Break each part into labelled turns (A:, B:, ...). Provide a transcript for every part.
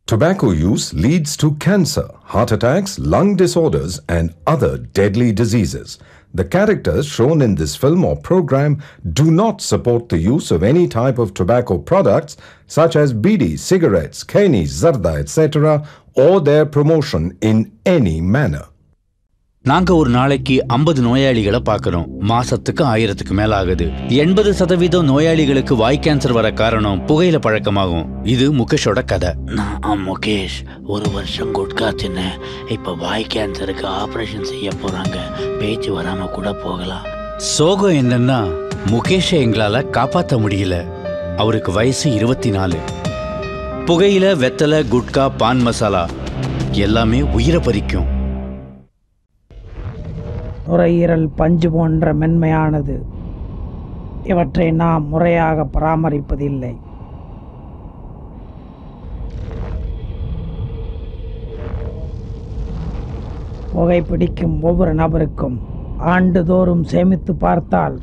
A: Tobacco use leads to cancer, heart attacks, lung disorders, and other deadly diseases. The characters shown in this film or program do not support the use of any type of tobacco products such as bidi, cigarettes, keni, zarda, etc., or their promotion in any manner.
B: நாங்க ஒரு நாளைக்கு 50 நோயாளிகளை பார்க்கறோம். மாசத்துக்கு 1000க்கு மேல ஆகுது. 80% நோயாளிகளுக்கு வாய் cancer வர காரணம் புகையில பழக்கமாகும். இது முகேஷோட கதை.
C: நான் முகேஷ் 1 வருஷம் குட்கா தின்னேன். இப்ப வாய் கேன்சருக்கு ஆபரேஷன் செய்ய போறாங்க. பேச்சு வராம கூட போகலாம்.
B: சோகம் என்னன்னா முகேஷை எங்களால காப்பாற்ற முடியல. அவருக்கு வயசு 24. புகையில, வெத்தலை, குட்கா, பான் மசாலா எல்லாமே உயிரை பறிக்கும்.
D: நுரையீரல் பஞ்சு போன்ற மென்மையானது. இவற்றை நாம் முறையாக பராமரிப்பதில்லை. புகைப்பிடிக்கும் ஒவ்வொரு நபருக்கும் ஆண்டுதோறும் சேமித்து பார்த்தால்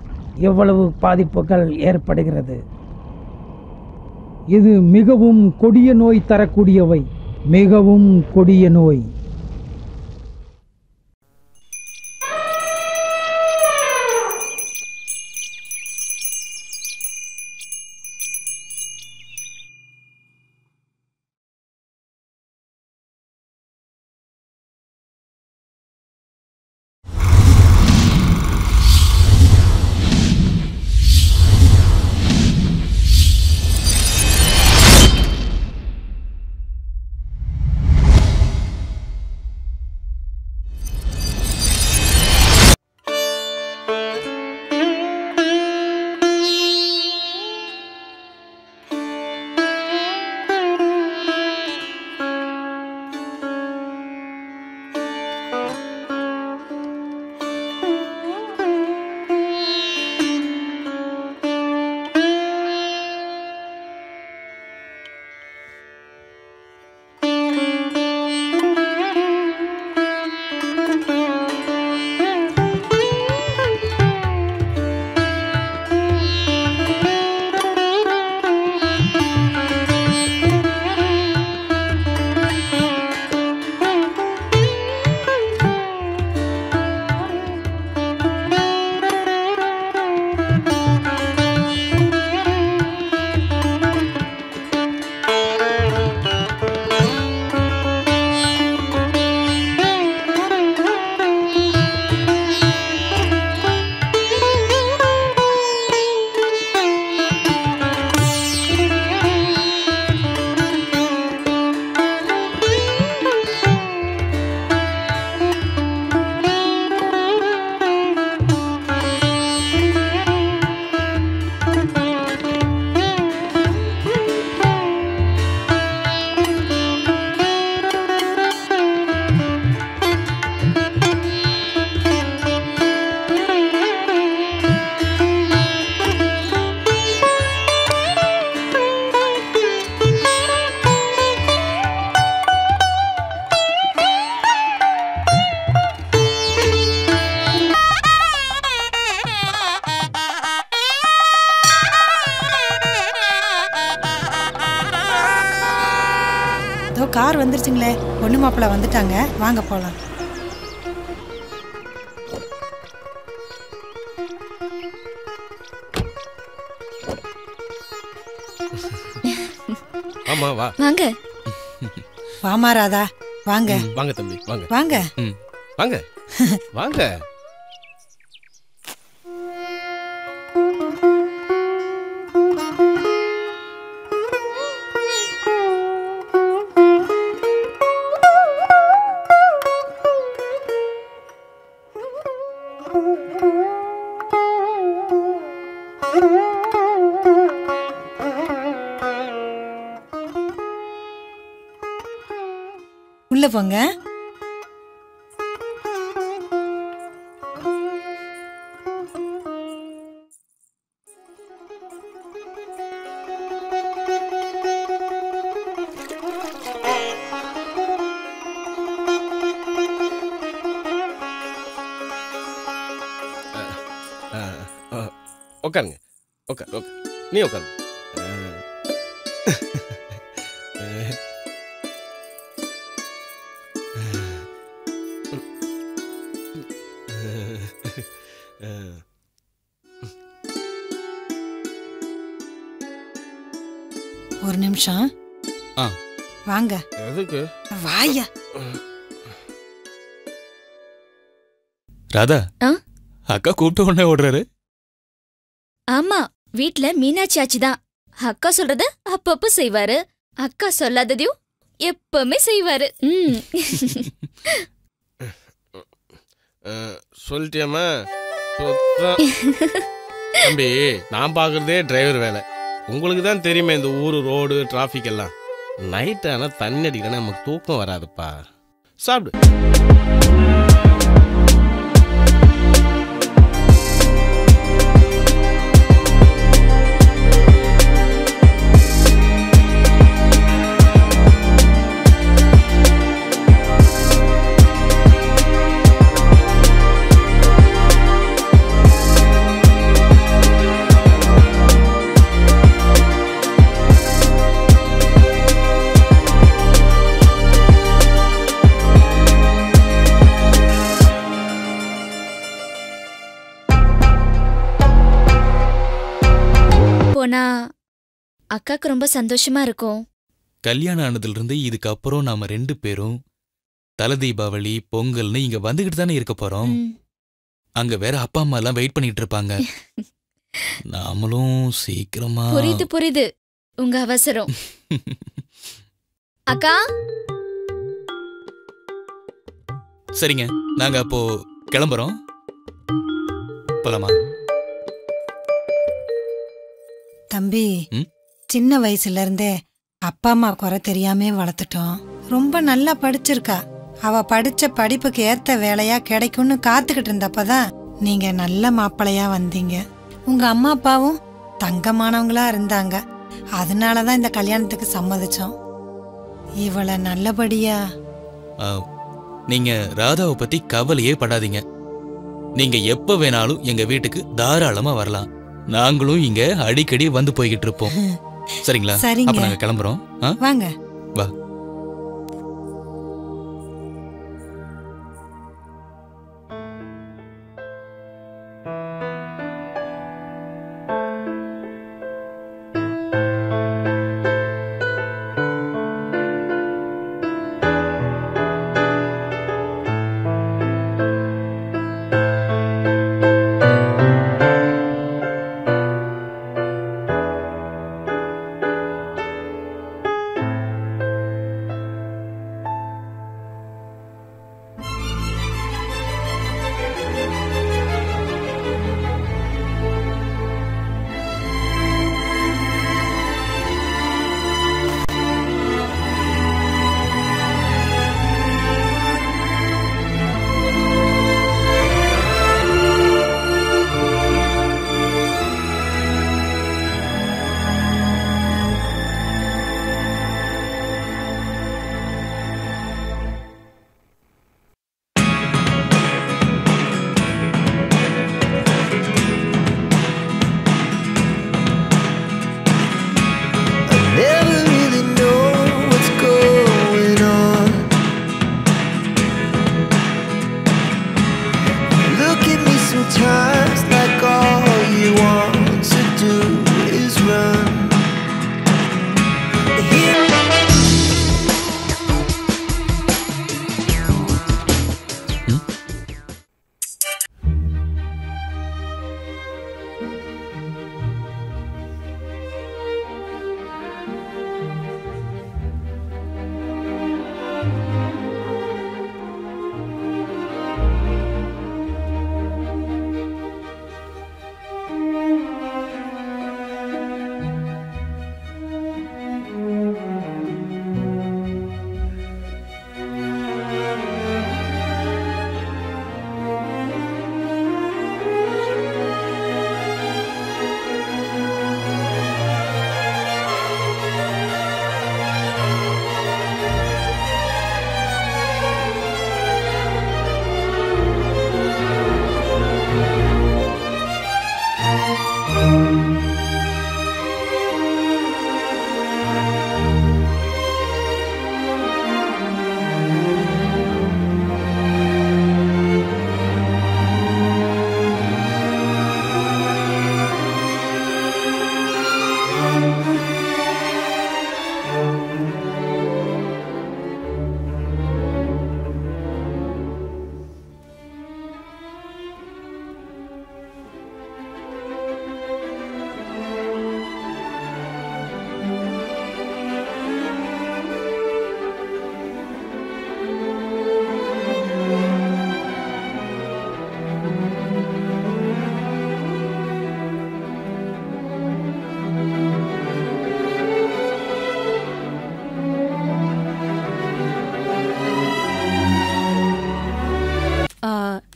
D: எவ்வளவு பாதிப்புகள் ஏற்படுகிறது. இது மிகவும் கொடிய நோய் தரக்கூடியவை. மிகவும் கொடிய நோய்.
E: கார் வந்துருச்சுங்களே. பொண்ணு மாப்பிள்ள வந்துட்டாங்க, வாங்க போலாம்.
F: ஆமா வா.
G: வாங்க.
E: வாமா ராதா, வாங்க.
F: வாங்க தம்பி, வாங்க.
E: வாங்க.
F: வாங்க. வாங்க.
E: உள்ள போங்க.
F: உட்காருங்க. உட்காரு. நீ உட்காரு.
E: ஒரு நிமிஷம்.
F: ஆ.
E: வாங்க.
F: எதுக்கு?
E: வாயா.
G: ராதா, அக்கா கூப்பிட்ட உடனே ஓடுறாரு.
H: ஆமா, வீட்ல மீனாட்சி ஆச்சி தான். அக்கா சொல்றத அப்பப்ப செய்வாரு. அக்கா சொல்லாததையும் எப்பவுமே செய்வாரு.
F: சொல்லிட்டியம்மா. தம்பி, நான் பார்க்குறதே டிரைவர் வேலை. உங்களுக்கு தான் தெரியுமே இந்த ஊர் ரோடு டிராஃபிக் எல்லாம். நைட் ஆனால் தண்ணி அடிக்கிறேன்னா நமக்கு தூக்கம் வராதுப்பா. சாப்பிடு.
H: போனா அக்காக்கு ரொம்ப சந்தோஷமா இருக்கும்.
G: கல்யாணம் ஆனதுல இருந்து இதுக்கப்புறம் நாம 2 பேரும் தல தீபாவளி பொங்கல்னு இங்க வந்துகிட்டு தானே இருக்க போறோம். அங்க வேற அப்பா அம்மா எல்லாம் வெயிட் பண்ணிட்டு இருப்பாங்க. நாமளும் சீக்கிரமா.
H: புரியுது புரியுது உங்க அவசரம். அக்கா,
G: சரிங்க, நாங்க அப்போ கிளம்புறோம். போலாமா?
E: தம்பி, சின்ன வயசுல இருந்தே அப்பா அம்மா குறை தெரியாமே வளர்த்துட்டோம். ரொம்ப நல்லா படிச்சிருக்கா. அவ படிச்ச படிப்புக்கு ஏத்த வேலையா கிடைக்கும்னு காத்துக்கிட்டு இருந்தப்பதான் நீங்க நல்ல மாப்பிள்ளையா வந்தீங்க. உங்க அம்மா அப்பாவும் தங்கமானவங்களா இருந்தாங்க. அதனாலதான் இந்த கல்யாணத்துக்கு சம்மதிச்சோம். இவளை நல்லபடியா.
G: நீங்க ராதாவை பத்தி கவலையே படாதீங்க. நீங்க எப்ப வேணாலும் எங்க வீட்டுக்கு தாராளமா வரலாம். நாங்களும் இங்க அடிக்கடி வந்து போய்கிட்டு இருப்போம். சரிங்களா? அப்ப நாங்க கிளம்புறோம்.
E: வாங்க.
G: வா.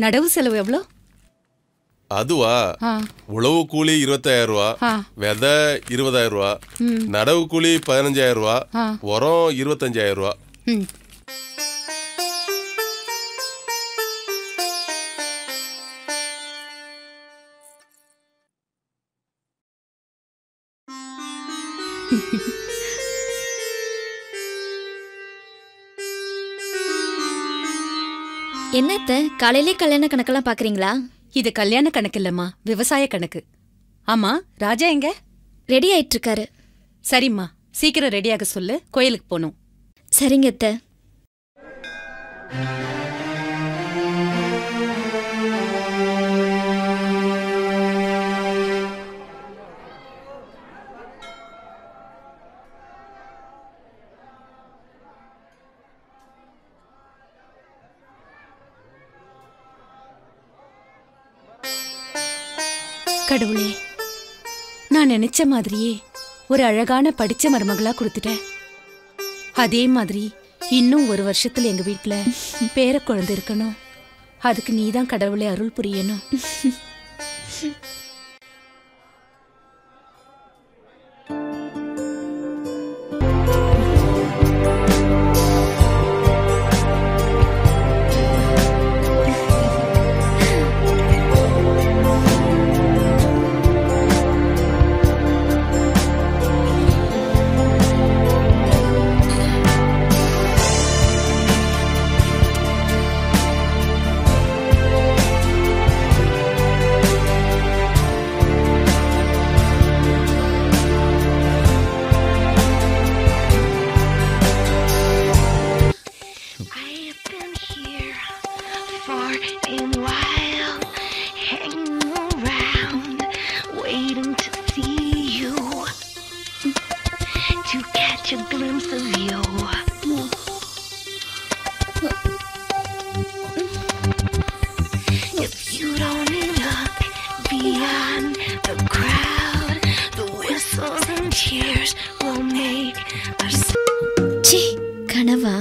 I: நடவு செலவு எவ்வளோ?
F: அதுவா, உழவு கூலி 25,000 ரூபா, விதை 20,000 ரூபா, நடவு கூலி 15,000 ரூபா, உரம் 25,000 ரூபா.
H: என்னத்த காலையிலே கல்யாண கணக்கெல்லாம் பாக்குறீங்களா?
I: இது கல்யாண கணக்கு இல்லம்மா, விவசாய கணக்கு. ஆமா, ராஜா எங்க?
H: ரெடி ஆயிட்டு இருக்காரு.
I: சரிம்மா, சீக்கிரம் ரெடியாக சொல்லு, கோயிலுக்கு போகணும்.
H: சரிங்க அத்தை.
I: கடவுளே, நான் நினைச்ச மாதிரியே ஒரு அழகான படிச்ச மருமகளா கொடுத்துட்டேன். அதே மாதிரி இன்னும் ஒரு வருஷத்துல எங்க வீட்டுல பேர குழந்தை இருக்கணும். அதுக்கு நீதான் கடவுளே அருள் புரியணும். கனவா?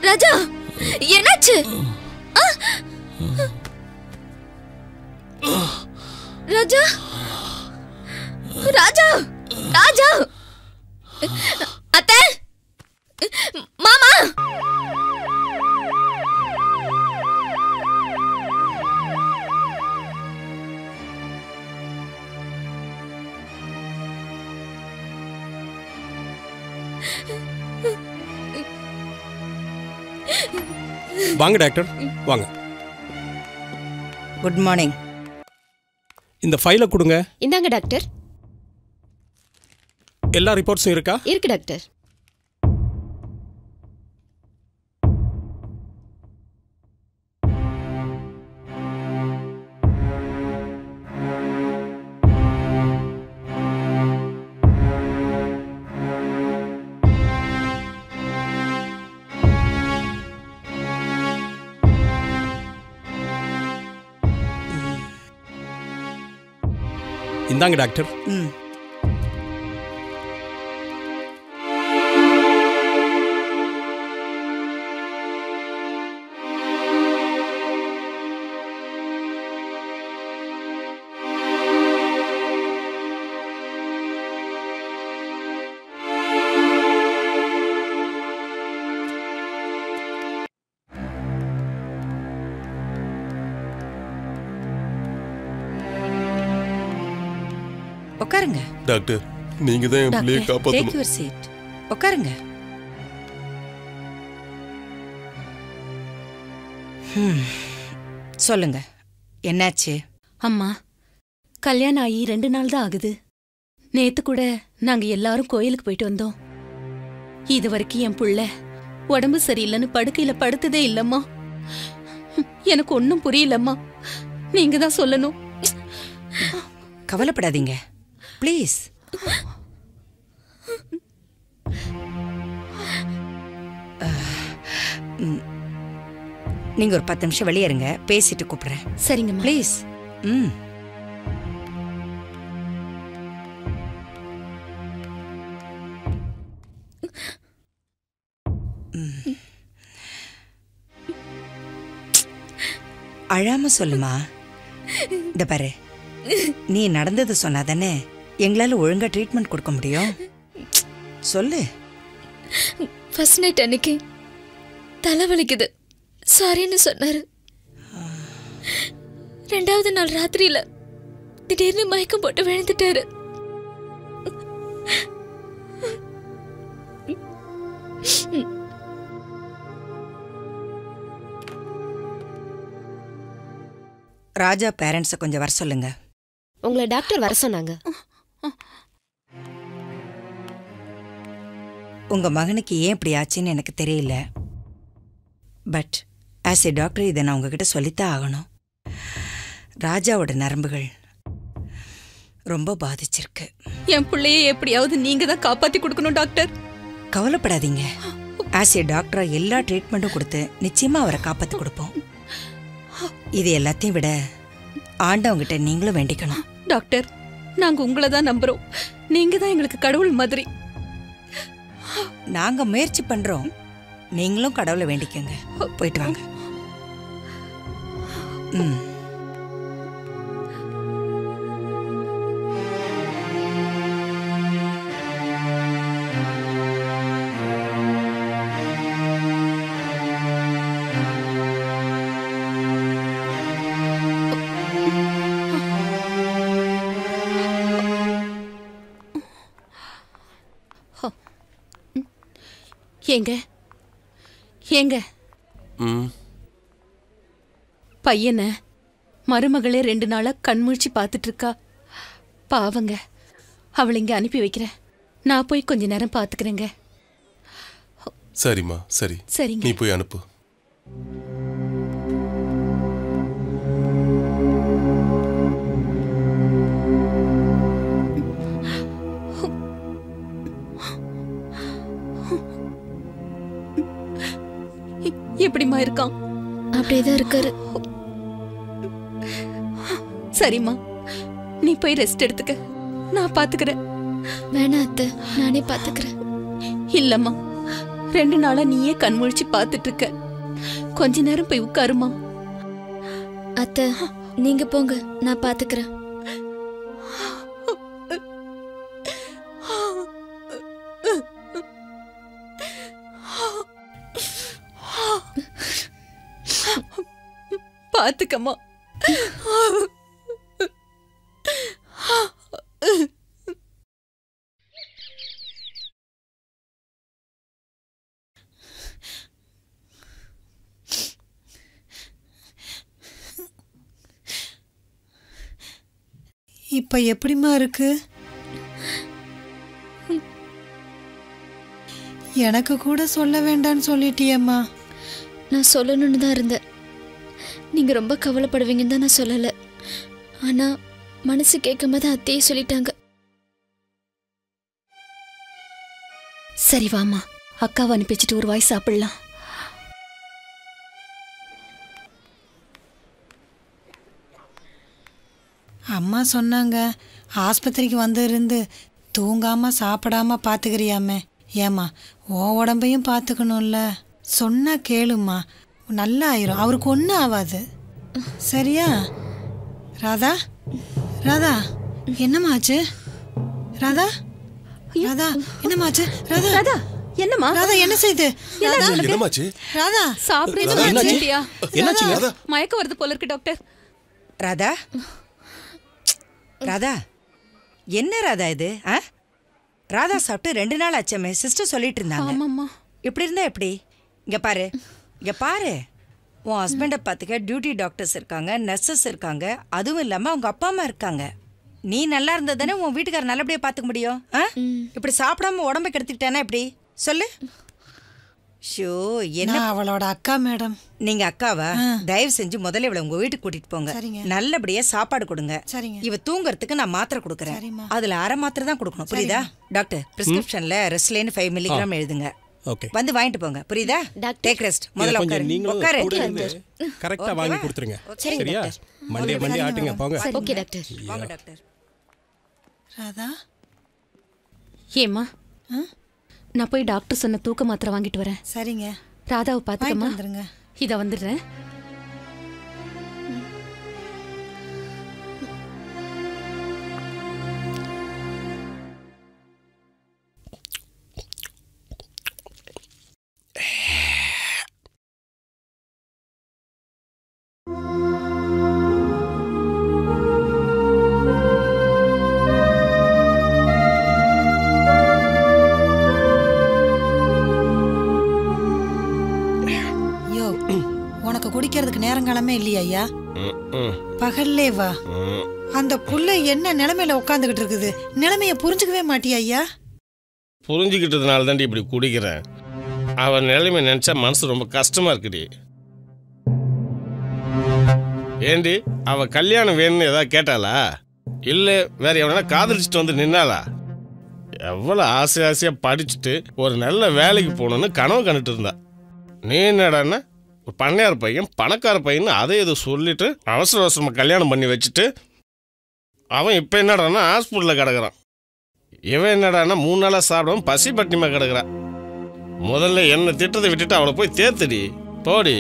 I: ராஜா, என்னாச்சு? ராஜா, ராஜா, ராஜா, அத்தை, மாமா.
F: வாங்க டாக்டர், வாங்க.
J: Good morning.
F: இந்த ஃபைலை கொடுங்க.
K: இந்தாங்க டாக்டர்.
F: எல்லா ரிப்போர்ட்ஸும் இருக்கா?
K: இருக்கு டாக்டர்.
F: இந்தாங்க டாக்டர்.
J: ம். உட்காருங்க
K: டாக்டர். நீங்க தான் என் பிள்ளையை
J: டாக்டர், take
K: காப்பாத்தணும்.
J: your seat. உட்காருங்க. சொல்லுங்க, என்னாச்சு?
I: அம்மா, கல்யாணம் ஆகி 2 நாள் தான் ஆகுது. நேத்து கூட நாங்க எல்லாரும் கோயிலுக்கு போயிட்டு வந்தோம். இது வரைக்கும் என் புள்ள உடம்பு சரியில்லைன்னு படுக்கையில படுத்ததே இல்லம்மா. எனக்கு ஒன்னும் புரியலம்மா. நீங்க தான் சொல்லணும்.
J: கவலைப்படாதீங்க ப்ளீஸ். நீங்க ஒரு 10 நிமிஷம் வெளியே இருங்க, பேசிட்டு கூப்பிடுறேன்.
I: சரிங்கம்மா.
J: ப்ளீஸ். ம். அழாம சொல்லுமா. இந்த பாரு, நீ நடந்தது சொன்னாதானே எங்களால ஒழுங்கா ட்ரீட்மெண்ட் கொடுக்க முடியும். சொல்லு.
H: ஃபர்ஸ்ட் நைட் அன்னைக்கு தலைவலிக்குது சாரின்னு சொன்னாரு. 2வது நாள் ராத்திரியில திடீர்னு மயக்கம் போட்டு விழுந்துட்டாரு.
J: ராஜா பேரண்ட்ஸை கொஞ்சம் வர சொல்லுங்க.
L: உங்களை டாக்டர் வர சொன்னாங்க.
J: உங்க மகனுக்கு ஏன் இப்படி ஆச்சுன்னு எனக்கு தெரியல. பட் ஆஸ் ஏ டாக்டர் இதை நான் உங்ககிட்ட சொல்லித்தான் ஆகணும். ராஜாவோட நரம்புகள் ரொம்ப பாதிச்சிருக்கு.
I: என் பிள்ளையை எப்படியாவது நீங்க தான் காப்பாத்தி கொடுக்கணும் டாக்டர்.
J: கவலைப்படாதீங்க. ஆஸ் ஏ டாக்டரா எல்லா ட்ரீட்மெண்ட்டும் கொடுத்து நிச்சயமா அவரை காப்பாத்தி கொடுப்போம். இது எல்லாத்தையும் விட ஆண்டவங்கிட்ட நீங்களும் வேண்டிக்கணும்.
I: டாக்டர், நாங்க உங்களை தான் நம்புறோம். நீங்க தான் எங்களுக்கு கடவுள் மாதிரி.
J: நாங்க முயற்சி பண்றோம், நீங்களும் கடவுளை வேண்டிக்கங்க. போயிட்டு வாங்க. ம்.
I: ஏங்க ஏங்க பையனை மருமகளே 2 நாளா கண்முழிச்சு பார்த்துட்டு இருக்கா. பாவங்க, அவளை இங்க அனுப்பி வைக்கிறேன். நான் போய் கொஞ்ச நேரம் பார்த்துக்கிறேங்க.
K: சரிம்மா, சரி.
I: சரிங்க.
K: நீ போய் அனுப்பு.
I: எப்படிமா இருக்கான்?
H: அப்படியேதான் இருக்காரு.
I: சரிம்மா, நீ போய் ரெஸ்ட் எடுத்துக்க, நான் பாத்துக்கிறேன்.
H: வேணா அத்தை, நானே பாத்துக்கிறேன்.
I: இல்லம்மா, 2 நாளா நீயே கண்முழிச்சு பார்த்துட்டு இருக்க. கொஞ்ச நேரம் போய் உட்காருமா.
H: அத்தை, நீங்க போங்க, நான் பாத்துக்கிறேன்.
I: பாத்துக்கம்மா.
E: இப்ப எப்படிமா இருக்கு? எனக்கு கூட சொல்ல வேண்டான்னு சொல்லிட்டியம்மா.
H: நான் சொல்லணும்னு தான் இருந்தேன். நீங்க ரொம்ப கவலைப்படுவீங்கன்னு தான் நான் சொல்லல. ஆனா மனசு கேட்காம தான் அத்தையே சொல்லிட்டாங்க.
I: சரி வாமா, அக்காவை அனுப்பிச்சிட்டு ஒரு வாய் சாப்பிடலாம்.
E: அம்மா சொன்னாங்க ஆஸ்பத்திரிக்கு வந்து இருந்து தூங்காம சாப்பிடாம பார்த்துக்கிறியாமே. ஏம்மா உன் உடம்பையும் பார்த்துக்கணும்ல. சொன்னா கேளும்மா, நல்லா ஆயிரும். அவருக்கு ஒன்றும் ஆகாது. சரியா? ராதா, ராதா என்னம்மாச்சு? ராதா, ராதா என்னம்மாச்சு? ராதா,
I: ராதா என்னம்மா?
E: ராதா என்ன செய்து?
K: என்னமாச்சு?
E: ராதா
I: சாப்பிடுறது மயக்கம் வருது போல இருக்கு டாக்டர்.
J: ராதா, ராதா என்ன ராதா இது? ராதா சாப்பிட்டு 2 நாள் ஆச்சமே. சிஸ்டர் சொல்லிட்டு இருந்தாங்க. இப்படி இருந்தா எப்படி? இங்க பாரு, இங்க பாரு. உன் ஹஸ்பண்டை பார்த்துக்க டியூட்டி டாக்டர்ஸ் இருக்காங்க, நர்சஸ் இருக்காங்க. அதுவும் இல்லாம அவங்க அப்பா அம்மா இருக்காங்க. நீ நல்லா இருந்தா தானே உன் வீட்டுக்காரர் நல்லபடியா பார்த்துக்க முடியும். இப்படி சாப்பிடாம உடம்பை கெடுத்துக்கிட்டானா எப்படி சொல்லு? ஷோ, என்ன
E: அவளோட அக்கா மேடம்.
J: நீங்க அக்காவா? தயவு செஞ்சு முதல்ல இவளை உங்க வீட்டுக்கு கூட்டிட்டு போங்க. நல்லபடியா சாப்பாடு கொடுங்க. இவ தூங்கறதுக்கு நான் மாத்திரை கொடுக்கறேன். அதுல அரை மாத்திரை தான் கொடுக்கணும், புரியுதா? டாக்டர் பிரிஸ்கிரிப்ஷன்ல ரெஸ்ட்லேன்னு 5 மில்லிகிராம் எழுதுங்க. வந்து வாங்கிட்டு போங்க, புரியுதா? Take rest. முதல்ல உட்காரு.
F: கரெக்ட்டா வாங்கி கொடுத்துருங்க. சரியா? மண்டே ஆட்டுங்க போங்க.
L: Okay doctor.
J: வாங்க டாக்டர்.
E: ராதா,
I: ஏம்மா நான் போய் டாக்டர் சொன்ன தூக்க மாத்திரை வாங்கிட்டு வரேன்.
E: சரிங்க.
I: ராதாவை பார்த்துக்கம்மா.
E: வந்துருங்க.
I: இதை வந்துடுறேன்.
E: குடிக்கிறதுக்கு நேரங்காலமே இல்லையா ஐயா? பகல்லே வா. அந்த புள்ள என்ன நிலைமையில உட்காந்துக்கிட்டு இருக்குது, நிலைமைய புரிஞ்சுக்கவே மாட்டியா ஐயா?
F: புரிஞ்சுக்கிட்டதுனால தாண்டி இப்படி குடிக்கிறேன். அவன் நிலைமை நினைச்சா மனசு ரொம்ப கஷ்டமா இருக்குடி. ஏண்டி அவ கல்யாணம் வேணும்னு ஏதாவது கேட்டாளா? இல்ல வேற எவனா காதலிச்சுட்டு வந்து நின்னாளா? எவ்வளவு ஆசையா படிச்சுட்டு ஒரு நல்ல வேலைக்கு போகணும்னு கனவு கண்டுட்டு இருந்தா. நீ என்னடான்னா ஒரு பண்ணையார் பையன் பணக்கார பையன் அதை எது சொல்லிட்டு அவசர அவசரமா கல்யாணம் பண்ணி வச்சுட்டு அவன் இப்போ என்னடான்னா ஹாஸ்பிட்டலில் கிடக்குறான். இவன் என்னடான்னா 3 நாளாக சாப்பிடாம பசி பட்டினிமா கிடக்குறான். முதல்ல என்ன திட்டத்தை விட்டுட்டு அவளை போய் தேத்துடி போடி.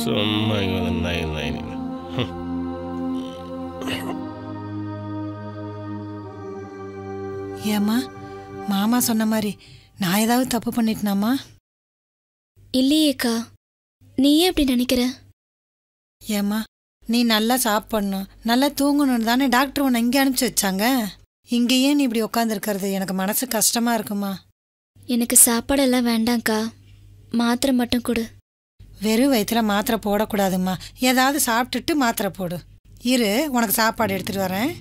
F: சும்மா
E: ஏம்மா மாமா சொன்ன மாதிரி நான் ஏதாவது தப்பு பண்ணிட்டேனாமா?
H: இல்லையேக்கா, நீ ஏன் அப்படி நினைக்கிற?
E: ஏம்மா நீ நல்லா சாப்பிடணும், நல்லா தூங்கணும்னு தானே டாக்டர் உன்னை இங்கே அனுப்பிச்சி வச்சாங்க. இங்கேயே நீ இப்படி உட்காந்துருக்கிறது எனக்கு மனசு கஷ்டமா இருக்குமா?
H: எனக்கு சாப்பாடெல்லாம் வேண்டாம்க்கா, மாத்திரை மட்டும் கொடு.
E: வெறும் வயிற்றுல மாத்திரை போடக்கூடாதும்மா. ஏதாவது சாப்பிட்டுட்டு மாத்திரை போடு. இரு, உனக்கு சாப்பாடு எடுத்துட்டு வரேன்.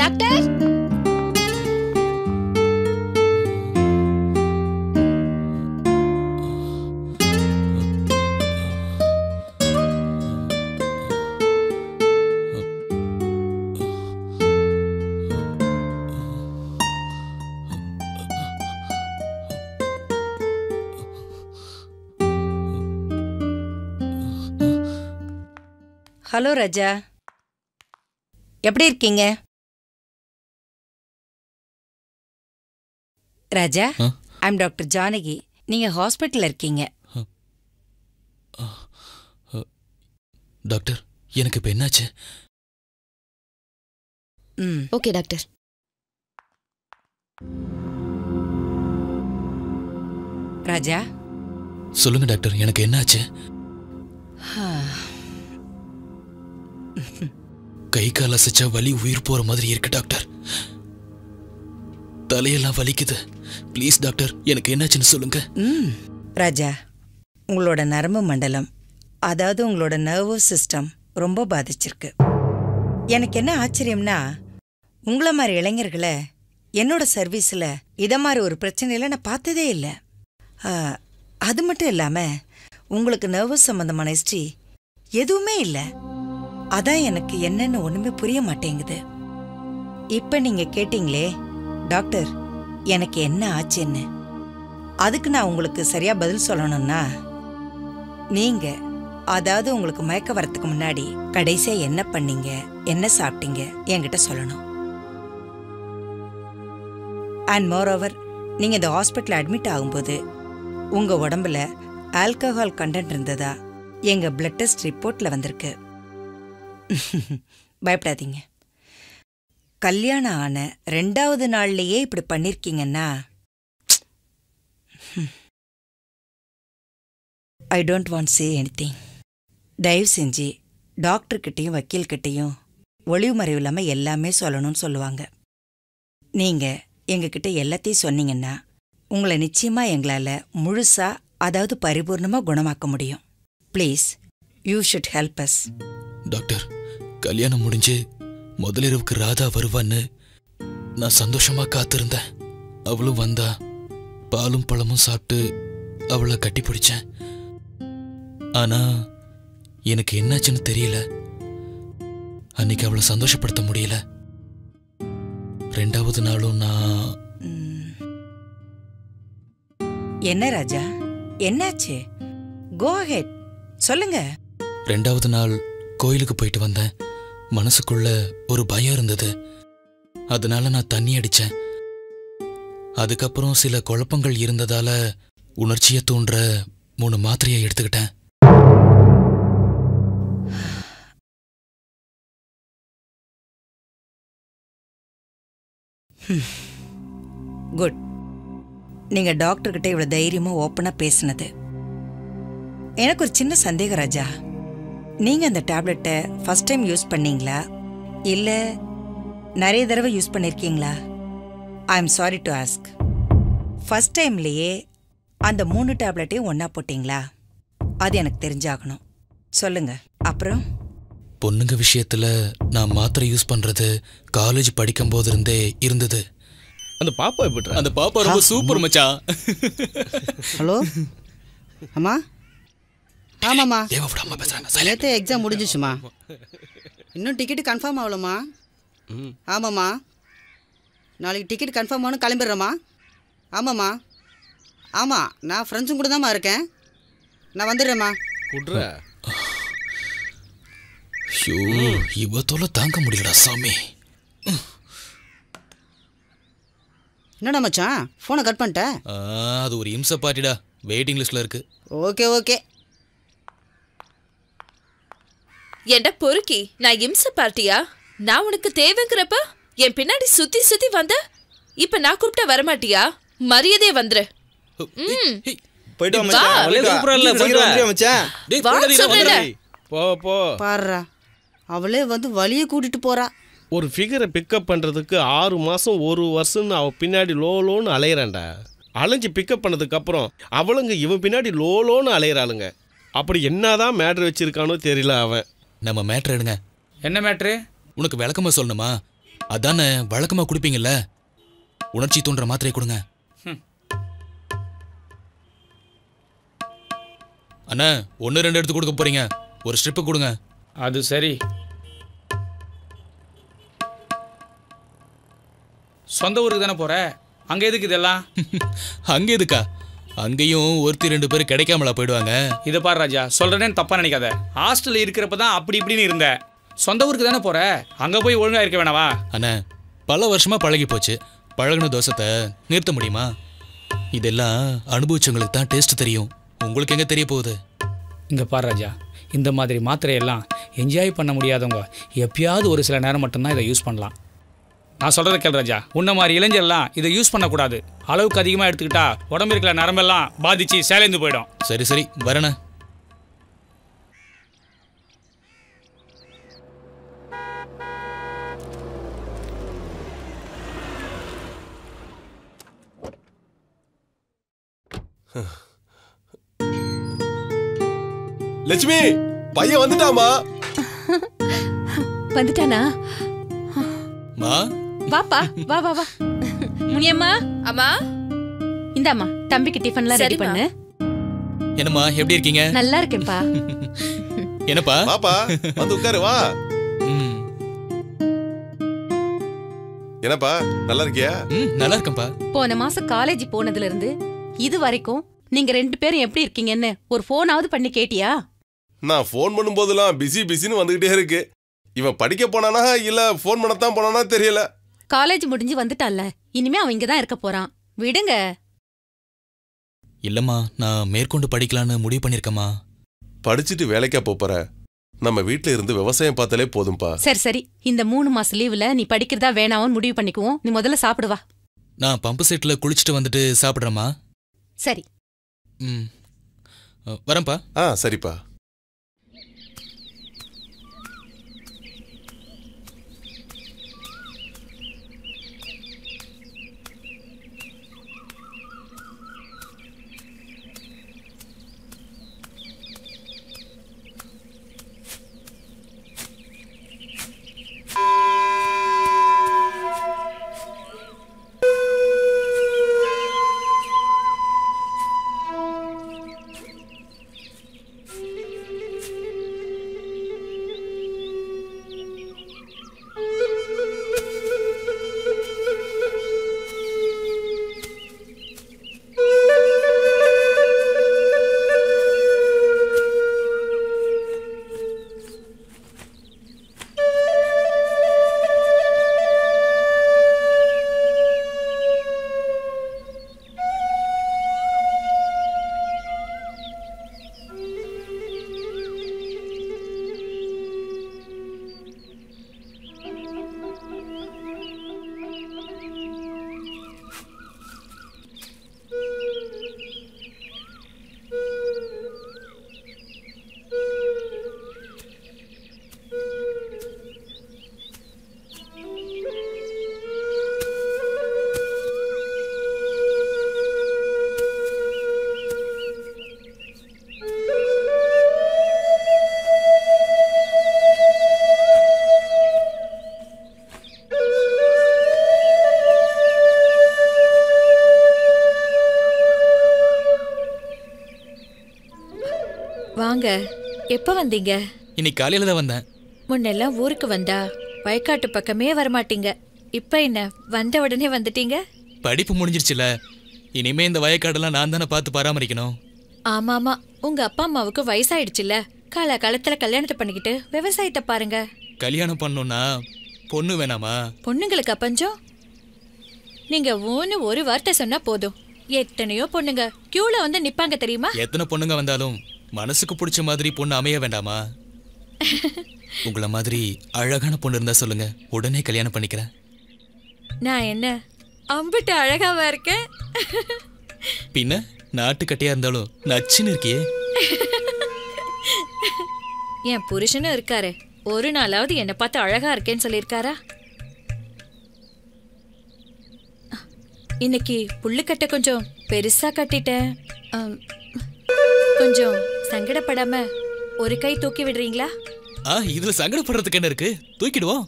L: டாக்டர்,
J: ஹலோ ராஜா, எப்படி இருக்கீங்க? ராஜா, ஐம் டாக்டர் ஜானகி. நீங்க ஹாஸ்பிட்டல்ல இருக்கீங்க.
G: டாக்டர், எனக்கு இப்ப என்னாச்சு?
L: Okay doctor.
J: ராஜா,
G: சொல்லுங்க டாக்டர், எனக்கு என்னாச்சு? கை கால் அசைச்சா வலி உயிர் போற மாதிரி இருக்கு டாக்டர். தலையெல்லாம் வலிக்குது. ப்ளீஸ் டாக்டர், எனக்கு என்னாச்சுன்னு சொல்லுங்க.
J: ராஜா, உங்களோட நரம்பு மண்டலம், அதாவது உங்களோட நர்வஸ் சிஸ்டம் ரொம்ப பாதிச்சிருக்கு. எனக்கு என்ன ஆச்சரியம்னா, உங்களை மாதிரி இளைஞர்களை என்னோட சர்வீஸில் இதை மாதிரி ஒரு பிரச்சனையில் நான் பார்த்ததே இல்லை. அது மட்டும் இல்லாமல் உங்களுக்கு நர்வஸ் சம்மந்தமான ஹிஸ்ட்ரி எதுவுமே இல்லை. அதான் எனக்கு என்னன்னு ஒன்றுமே புரிய மாட்டேங்குது. இப்போ நீங்கள் கேட்டீங்களே டாக்டர் எனக்கு என்ன ஆச்சுன்னு, அதுக்கு நான் உங்களுக்கு சரியாக பதில் சொல்லணும்னா, நீங்கள் அதாவது உங்களுக்கு மயக்க வரத்துக்கு முன்னாடி கடைசியாக என்ன பண்ணீங்க, என்ன சாப்பிட்டீங்க என்கிட்ட சொல்லணும். அண்ட் மோரோவர், நீங்கள் இந்த ஹாஸ்பிட்டல் அட்மிட் ஆகும்போது உங்கள் உடம்புல ஆல்கஹால் கண்டென்ட் இருந்ததா எங்கள் பிளட் டெஸ்ட் ரிப்போர்ட்டில் வந்திருக்கு. பயப்படாதீங்க. கல்யாணம் ஆன 2வது நாள்லேயே இப்படி பண்ணியிருக்கீங்கன்னா I don't want say anything. தயவு செஞ்சு டாக்டர்கிட்டையும் வக்கீல்கிட்டையும் ஒளிவு மறைவு இல்லாமல் எல்லாமே சொல்லணும்னு சொல்லுவாங்க. நீங்கள் எங்ககிட்ட எல்லாத்தையும் சொன்னீங்கன்னா உங்களை நிச்சயமாக எங்களால் முழுசாக, அதாவது பரிபூர்ணமாக குணமாக்க முடியும். Please you should help us.
G: Doctor, கல்யாணம் முடிஞ்சு முதலிரவுக்கு ராதா வருவான்னு நான் சந்தோஷமா காத்திருந்தேன். அவளும் வந்தா. பாலும் பழமும் சாப்பிட்டு அவளை கட்டி பிடிச்சேன். ஆனா எனக்கு என்னாச்சுன்னு தெரியல. அன்னைக்கு அவளை சந்தோஷப்படுத்த முடியல. 2வது நாளும் நான்...
J: என்ன ராஜா, என்னாச்சு? கோ அஹெட், சொல்லுங்க.
G: 2வது நாள் கோயிலுக்கு போயிட்டு வந்தேன். மனசுக்குள்ள ஒரு பயம் இருந்தது. அதனால நான் தண்ணி அடிச்சேன். அதுக்கப்புறம் சில குழப்பங்கள் இருந்ததால உணர்ச்சியை தூண்டுற 3 மாத்திரையை எடுத்துக்கிட்டேன்.
J: குட். நீங்க டாக்டர்கிட்ட இவ்வளவு தைரியமா ஓப்பனா பேசினது. எனக்கு ஒரு சின்ன சந்தேகம் ராஜா. நீங்க அந்த டேப்லெட்டை ஃபர்ஸ்ட் டைம் யூஸ் பண்ணீங்களா, இல்ல நிறைய தடவை யூஸ் பண்ணிருக்கீங்களா? I am sorry to ask. First டைம்லயே அந்த 3 டேப்லெட்டையும் ஒன்னா போட்டீங்களா? அது எனக்கு தெரிஞ்சாகணும். சொல்லுங்க. அப்புறம்
G: பொண்ணுங்க விஷயத்துல நான் மாத்திரை யூஸ் பண்றது காலேஜ் படிக்கும் போது இருந்தே இருந்தது.
F: அந்த பாப்பா எப்படி?
G: அந்த பாப்பா ரொம்ப சூப்பர் மச்சான்.
M: ஹலோ அம்மா. ஆமாம்மா,
G: தேவப்படாம பேசுறாங்க.
M: நேற்று எக்ஸாம் முடிஞ்சிச்சுமா. இன்னும் டிக்கெட்டு கன்ஃபார்ம் ஆகலம்மா. ஆமாம்மா, நாளைக்கு டிக்கெட் கன்ஃபார்ம் ஆகணும், கிளம்பிடுறேம்மா. ஆமாம்மா. ஆமாம், நான் ஃப்ரெண்ட்ஸும் கூட தான்மா இருக்கேன். நான் வந்துடுறேம்மா.
G: ஐயோ, இவ தொலை தாங்க முடியலடா சாமி.
M: என்னடா மச்சான், ஃபோனை கட் பண்ணிட்ட?
G: அது ஒரு இம்ச பார்ட்டிடா, வெயிட்டிங் லிஸ்ட்ல இருக்கு.
M: Okay okay.
N: ஏண்டா பொறுக்கி, நான் இம்ச பார்ட்டியா? நான் உனக்கு தேவைங்கிறப்ப என் பின்னாடி சுத்தி சுத்தி வந்த, இப்ப நான் கூப்பிட்டா வரமாட்டியா? மரியாதையே வந்துரு.
M: பாருடா, அவளே வந்து வழியை கூட்டிட்டு போறா.
F: ஒரு ஃபிகரை பிக்கப் பண்ணுறதுக்கு 6 மாதம் 1 வருஷம்னு அவள் பின்னாடி லோன்னு அலையிறான்டா. அலைஞ்சு பிக்கப் பண்ணதுக்கு அப்புறம் அவளுங்க இவன் பின்னாடி லோன்னு அலையிறாளுங்க. அப்படி என்னதான் மேட்ரு வச்சிருக்கானோ தெரியல அவன்.
G: நம்ம மேட்ரு எடுங்க.
O: என்ன மேட்ரு?
G: உனக்கு விளக்கமா சொல்லணுமா? அதானே வழக்கமா குடிப்பீங்கல்ல, உணர்ச்சி தூண்டுற மாத்திரை கொடுங்க. அண்ணா 1-2 எடுத்து கொடுக்க போறீங்க, ஒரு ஸ்ட்ரிப்பு கொடுங்க.
O: அது சரி. சொந்த ஊருக்கு தானே போற, அங்க எதுக்கு இதெல்லாம்?
G: அங்க எதுக்கா? அங்கேயும் 1-2 பேர் கிடைக்காமலா போயிடுவாங்க.
O: இதை பாரு ராஜா, சொல்றேன்னு தப்பா நினைக்காத. ஹாஸ்டல்ல இருக்கிறப்பதான் அப்படி இப்படின்னு இருந்த. சொந்த ஊருக்கு தானே போற, அங்க போய் ஒழுங்கா இருக்க வேணாவா?
G: அண்ணா பல வருஷமா பழகி போச்சு, பழகின தோசத்தை நிறுத்த முடியுமா? இதெல்லாம் அனுபவிச்சவங்களுக்கு தான் டேஸ்ட் தெரியும், உங்களுக்கு எங்க தெரிய போகுது?
O: இங்க பாரு ராஜா, இந்த மாதிரி மாத்திரையெல்லாம் என்ஜாய் பண்ண முடியாதவங்க எப்பயாவது ஒரு சில நேரம் மட்டும்தான் இதை யூஸ் பண்ணலாம். நான் சொல்றத கேள் ராஜா, உன்ன மாதிரி இளைஞர்லாம் இதை யூஸ் பண்ணக்கூடாது. அளவுக்கு அதிகமாக எடுத்துக்கிட்டா உடம்பு இருக்கிற நரம்பெல்லாம் பாதிச்சு சேலைந்து போயிடும்.
G: சரி சரி வரேண்ணே.
K: லட்சுமி பையன் வந்துட்டாமா.
I: வந்துட்டானா?
G: மா
I: வாப்பா, வா வா வா. முனியம்மா.
N: அம்மா.
I: இந்தாம்மா தம்பிக்கு டிஃபன்லாம் ரெடி பண்ணு.
G: என்னம்மா எப்படி இருக்கீங்க?
I: நல்லா இருக்கேன்ப்பா.
G: என்னப்பா?
K: பாப்பா வந்து உட்காரு வா. என்னப்பா நல்லா இருக்கியா?
G: நல்லா இருக்கேன்ப்பா.
I: போன மாசம் காலேஜ் போனதுல இருந்து இது வரைக்கும் நீங்க 2 பேரும் எப்படி இருக்கீங்கன்னு ஒரு போனாவது பண்ணி கேட்டியா?
K: நான் ஃபோன் பண்ணும்போதெல்லாம் பிஸின்னு வந்துகிட்டே இருக்கு. இவன் படிக்க போனானா இல்ல ஃபோன் பண்ணத்தான் போனானா தெரியல.
I: காலேஜ் முடிஞ்சு வந்துட்டான்ல, இனிமே அவன் இங்கதான் இருக்க போறான். விடுங்க.
G: இல்லம்மா, நான் மேற்கொண்டு படிக்கலான்னு முடிவு பண்ணிருக்கேம்மா.
K: படிச்சுட்டு வேலைக்கா போற? நம்ம வீட்ல இருந்து விவசாயம் பார்த்தாலே போதும்பா.
I: சரி சரி, இந்த 3 மாச லீவுல நீ படிக்கிறதா வேணாவும் முடிவு பண்ணிக்குவோம். நீ முதல்ல சாப்பிடுவா.
G: நான் பம்பு செட்ல குளிச்சுட்டு வந்துட்டு சாப்பிடுறேம்மா.
I: சரி.
G: வரேன்ப்பா.
K: சரிப்பா.
H: வாங்க. எப்ப வந்தீங்க?
G: இன்னைக்கு காலையில தான் வந்தேன்.
H: முன்னெல்லாம் ஊருக்கு வந்தா வயக்காட்டு பக்கமே வரமாட்டீங்க. இப்ப என்ன வந்த உடனே வந்துட்டீங்க?
G: படிப்பு முடிஞ்சிருச்சுல, இனிமே இந்த வயக்காடெல்லாம் நான் தானே பார்த்து பராமரிக்கணும்.
H: ஆமாமா, உங்க அப்பா அம்மாவுக்கு வயசாயிடுச்சுல. காலத்துல கல்யாணத்தை பண்ணிக்கிட்டு விவசாயத்தை பாருங்க.
G: கல்யாணம் பண்ணணும்னா பொண்ணு வேணாமா?
H: பொண்ணுங்களுக்கு அப்பஞ்சம். நீங்க ஒரு வார்த்தை சொன்னா போதும், எத்தனையோ பொண்ணுங்க கியூல வந்து நிப்பாங்க தெரியுமா?
G: எத்தனை பொண்ணுங்க வந்தாலும் மனசுக்கு பிடிச்ச மாதிரி பொண்ணு அமைய வேண்டாமா? உங்கள மாதிரி அழகான பொண்ணு இருந்தா சொல்லுங்க, உடனே கல்யாணம் பண்ணிக்கிறேன்.
H: நான் என்ன அம்பிட்டு அழகாவா இருக்கேன்?
G: பின்ன நாட்டுக்கட்டையா இருந்தாலும் நச்சுன்னு இருக்கியே.
H: என் புருஷனும் இருக்காரு, ஒரு நாளாவது என்ன பார்த்து அழகா இருக்கேன்னு சொல்லியிருக்காரா? இன்னைக்கு புல்லுக்கட்டை கொஞ்சம் பெருசா கட்டிட்டேன். கொஞ்சம் சங்கடப்படாம ஒரு கை தூக்கி விடுறீங்களா?
G: இதுல சங்கடப்படுறதுக்கு என்ன இருக்கு, தூக்கிடுவோம்.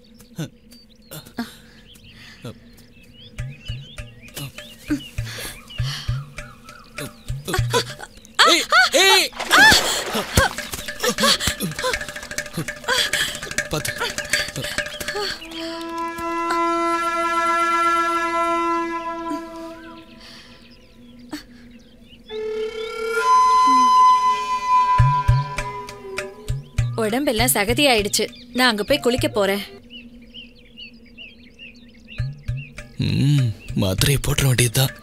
H: உடம்பெல்லாம் சகதி ஆயிடுச்சு. நான் அங்க போய் குளிக்க போறேன்.
G: மாத்திரையை போட்டுற வேண்டியதுதான்.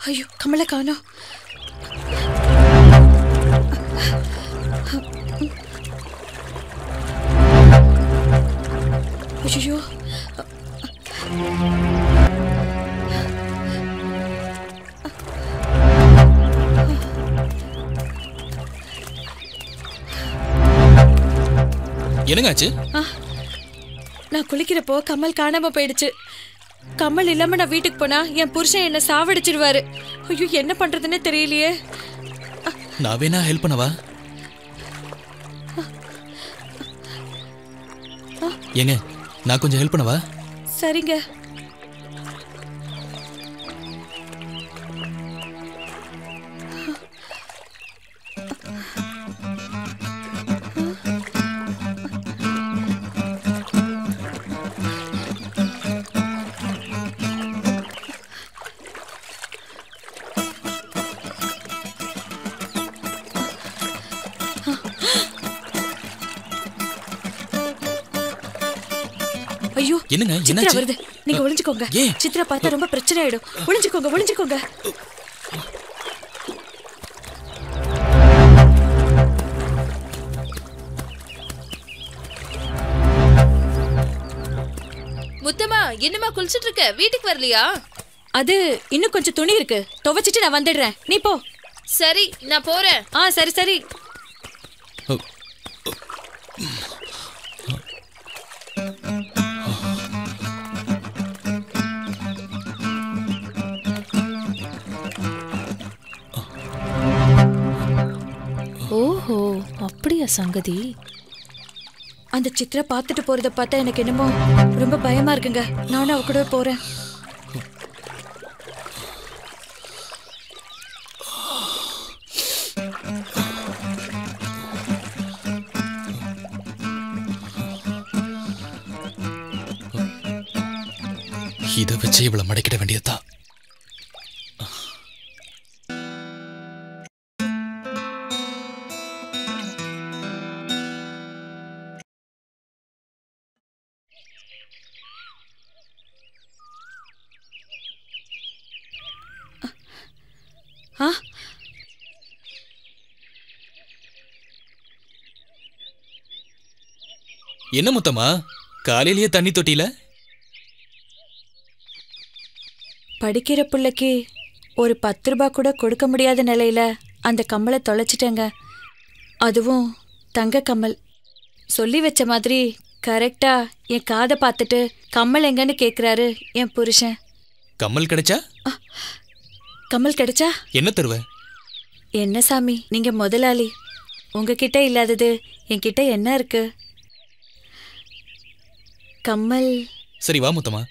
H: ஐயோ கமலை காணோம். ஐயோ
G: என்னங்காச்சு?
H: நான் குளிக்கிறப்போ கமல் காணாம போயிடுச்சு. கமல் இல்லாம நான் வீட்டுக்கு போனா என் புருஷன் என்ன சாவடிச்சிருவாரு. ஐயோ என்ன பண்றதுன்னு தெரியலையே.
G: நான் வேணா ஹெல்ப் பண்ணவா? ஏங்க நான் கொஞ்சம் ஹெல்ப் பண்ணவா?
H: சரிங்க. ஐயோ
G: என்னங்க
H: சித்ரா
G: என்னாச்சு?
H: வருது. நீங்க ஒளிஞ்சுக்கோங்க. சித்ரா பார்த்தா ரொம்ப பிரச்சனை ஆயிடும். ஒளிஞ்சுக்கோங்க ஒளிஞ்சுக்கோங்க.
N: முத்தம்மா என்னம்மா குளிச்சிட்டு இருக்க? வீட்டுக்கு வரலையா?
H: அது இன்னும் கொஞ்சம் துணி இருக்கு, துவைச்சிட்டு நான் வந்துடுறேன். நீ போ.
N: சரி நான் போறேன்.
H: சரி சரி.
L: ஓஹோ அப்படியா சங்கதி?
H: அந்த சித்ரா பார்த்துட்டு போறத பார்த்தா எனக்கு என்னமோ ரொம்ப பயமா இருக்குங்க. நானும் அவ கூட போறேன்.
G: இதை வச்சு இவளை மடக்கிட வேண்டியதுதான். என்ன முத்தம்மா காலையிலேயே தண்ணி தொட்டியில?
H: படிக்கிற பிள்ளைக்கு ஒரு 10 ரூபாய் கூட கொடுக்க முடியாத நிலையில அந்த கம்மலை தொலைச்சிட்டேங்க. அதுவும் தங்க கம்மல். சொல்லி வச்ச மாதிரி கரெக்டா என் காதை பார்த்துட்டு கம்மல் எங்கன்னு கேக்குறாரு என் புருஷன்.
G: கம்மல் கிடைச்சா?
H: கம்மல் கிடைச்சா
G: என்ன தருவ?
H: என்ன சாமி நீங்க முதலாளி, உங்ககிட்ட இல்லாதது என்கிட்ட என்ன இருக்கு? கம்மல்.
G: சரி வா முத்தம்மா.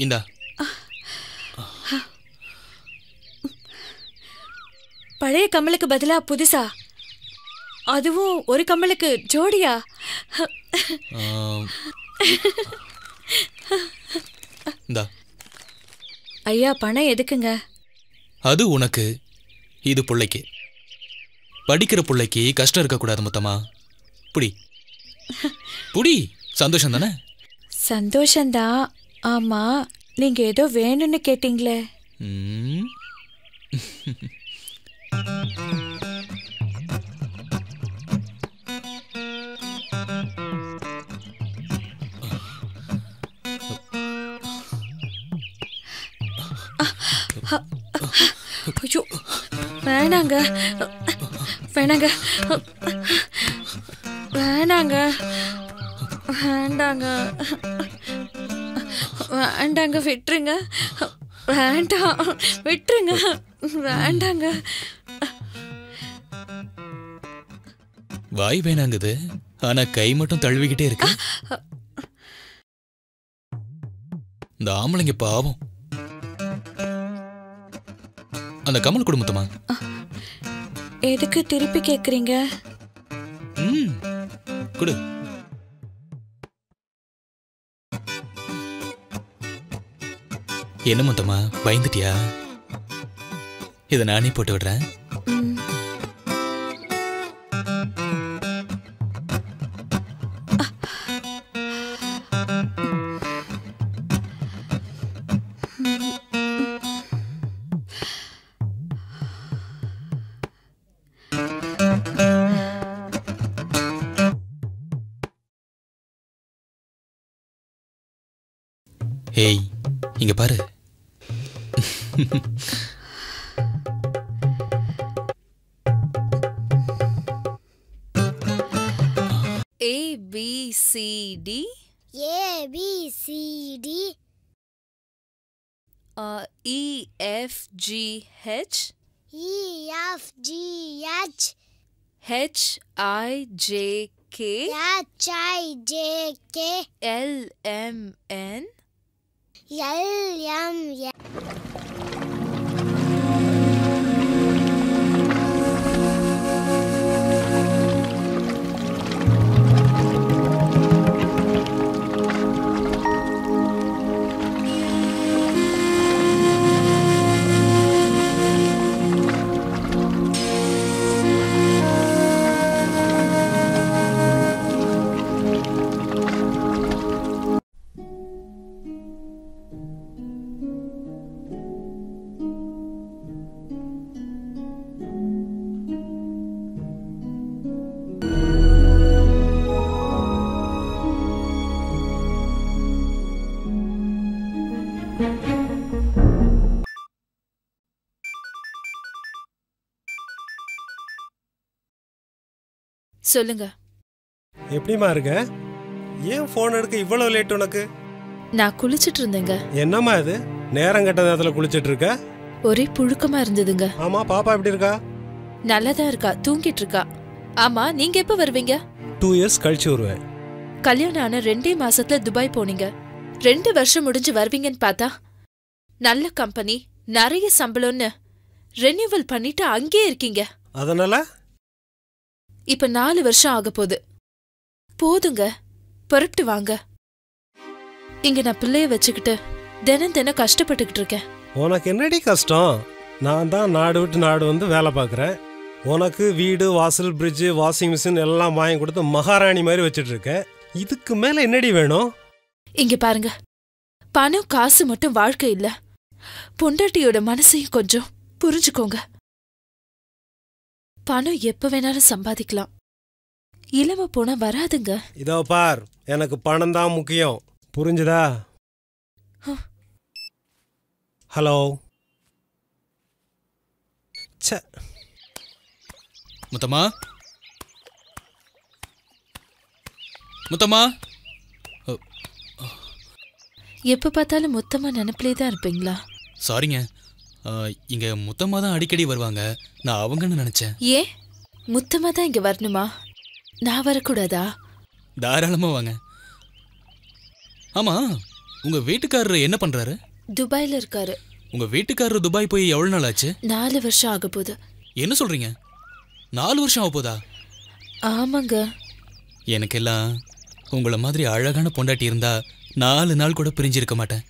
G: இந்தா.
H: பழைய கம்மலுக்கு பதிலா புதுசா? அதுவும் ஒரு கம்மலுக்கு ஜோடியா?
G: இந்தா.
H: ஐயா பணம் எதுக்குங்க?
G: அது உனக்கு, இது புள்ளைக்கு. படிக்கிற புள்ளைக்கு கஷ்டம் இருக்கக்கூடாது முத்தம்மா. புடி புடி. சந்தோஷம் தானே?
H: சந்தோஷந்தான். ஆமா நீங்க ஏதோ வேணும்னு கேட்டீங்களே. ஐயோ வேணாங்க வேணாங்க வேணாங்க வேண்டாங்க வேண்டாங்க விட்டுருங்க. வேண்டாம் விட்டுருங்க. வேண்டாங்க.
G: வாய் வேணாங்குது, ஆனா கை மட்டும் தழுவிக்கிட்டே இருக்கு. இந்த ஆம்பளைங்க பாவம். அந்த கமல் குடும்பத்தமா?
H: எதுக்கு திருப்பி கேக்குறீங்க?
G: குடு. என்ன முத்தம்மா பயந்துட்டியா? இதை நானே போட்டு விடுறேன். ஏய், இங்க பாரு.
N: ABCD
P: ABCD
N: EFGH
P: EFGH
N: HIJK
P: HIJK
N: LMN
P: LMN.
N: சொல்லுங்க.
Q: எப்படிமா இருக்க? ஏன் ஃபோன் எடுக்க இவ்வளவு லேட் உனக்கு?
N: நான் குளிச்சிட்டு இருந்தேங்க.
Q: என்னம்மா இது நேரம் கெட்ட நேரத்துல குளிச்சிட்டு இருக்க?
N: ஒரே புழுக்கமா இருந்ததுங்க.
Q: ஆமா, பாப்பா எப்படி இருக்கா?
N: நல்லதா இருக்கா, தூங்கிட்டு இருக்கா. ஆமா, நீங்க எப்ப வருவீங்க?
Q: 2 years கழிச்சு வருவேன்.
N: கல்யாணம் ஆன 2 மாசத்துல துபாய் போனீங்க. 2 வருஷம் முடிஞ்சு வருவீங்கன்னு பார்த்தா நல்ல கம்பெனி, நிறைய சம்பளம்னு ரெனியூவல் பண்ணிட்டு அங்கேயே இருக்கீங்க.
Q: அதனால
N: இப்ப 4 வருஷம் ஆக போகுது. போதுங்க, புறப்பட்டு வாங்க. இங்க நான் பிள்ளைய வச்சுக்கிட்டு தினம் தினம் கஷ்டப்பட்டுக்கிட்டு இருக்கேன்.
Q: உனக்கு என்னடி கஷ்டம்? நான் தான் நாடு விட்டு நாடு வந்து வேலை பார்க்குறேன். உனக்கு வீடு, வாசல், பிரிட்ஜு, வாஷிங் மிஷின் எல்லாம் வாங்கி கொடுத்து மகாராணி மாதிரி வச்சுட்டு இருக்கேன். இதுக்கு மேல என்னடி வேணும்?
N: இங்க பாருங்க, பணம் காசு மட்டும் வாழ்க்கை இல்ல. பொண்டாட்டியோட மனசையும் கொஞ்சம் புரிஞ்சுக்கோங்க. பணம் எப்ப வேணாலும் சம்பாதிக்கலாம், இளம போனா வராதுங்க.
Q: இதோ பார், எனக்கு பணம் தான் முக்கியம், புரிஞ்சுதா? ஹலோ.
G: முத்தம்மா, முத்தம்மா.
N: எப்ப பார்த்தாலும் மொத்தமா நினைப்பிலே தான் இருப்பீங்களா?
G: சாரிங்க, இங்க முத்தம்மா தான் அடிக்கடி வருவாங்க. நான் அவங்கன்னு நினைச்சேன்.
N: ஏன் முத்தமா தான் இங்க வரணுமா? நான் வரக்கூடாதா?
G: தாராளமா வாங்க. ஆமா, உங்க வீட்டுக்காரரு என்ன பண்றாரு?
N: துபாயில இருக்காரு.
G: உங்க வீட்டுக்காரரு துபாய் போய் எவ்வளவு நாள் ஆச்சு?
N: 4 வருஷம் ஆக போகுது.
G: என்ன சொல்றீங்க? 4 வருஷம் ஆக போதா?
N: ஆமாங்க.
G: எனக்கெல்லாம் உங்கள மாதிரி அழகான பொண்டாட்டி இருந்தா 4 நாள் கூட பிரிஞ்சிருக்க மாட்டேன்.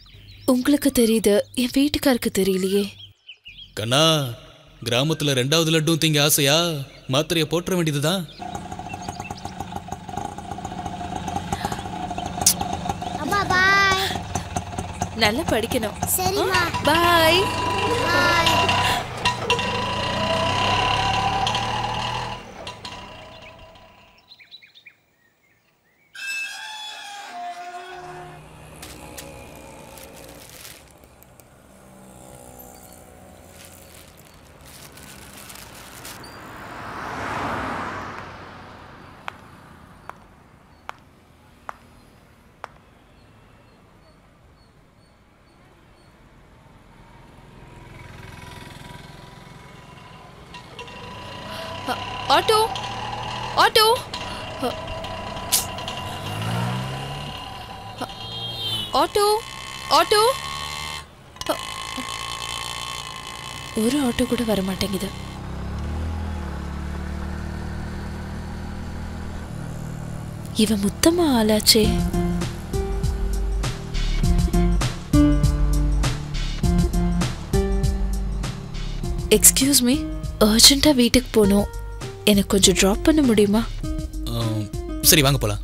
N: உங்களுக்கு தெரியுது, என் வீட்டுக்காருக்கு தெரியலையே.
G: கண்ணா, கிராமத்துல 2வது லட்டும் திங்க ஆசையா? மாத்திரைய போட்டுற வேண்டியதுதான்.
P: அம்மா பாய்.
N: நல்லா படிக்கணும்.
P: சரிம்மா.
N: Bye.
P: Bye.
N: Auto, auto. Auto, auto. ஒரு ஆட்டோ கூட வர மாட்டேங்குது. இவன் முத்தமா ஆளாச்சே. எக்ஸ்கியூஸ் மீ, அர்ஜென்ட்டாக வீட்டுக்கு போகணும். எனக்கு கொஞ்சம் ட்ராப் பண்ண முடியுமா?
G: சரி வாங்க போலாம்.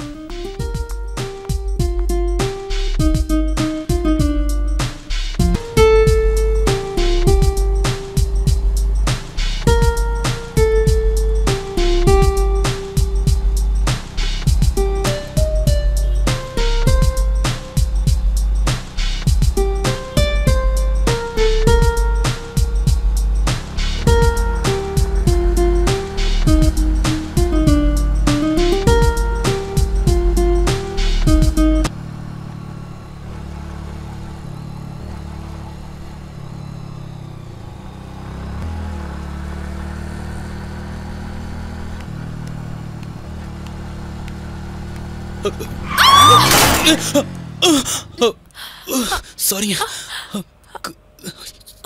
G: சாரிங்க,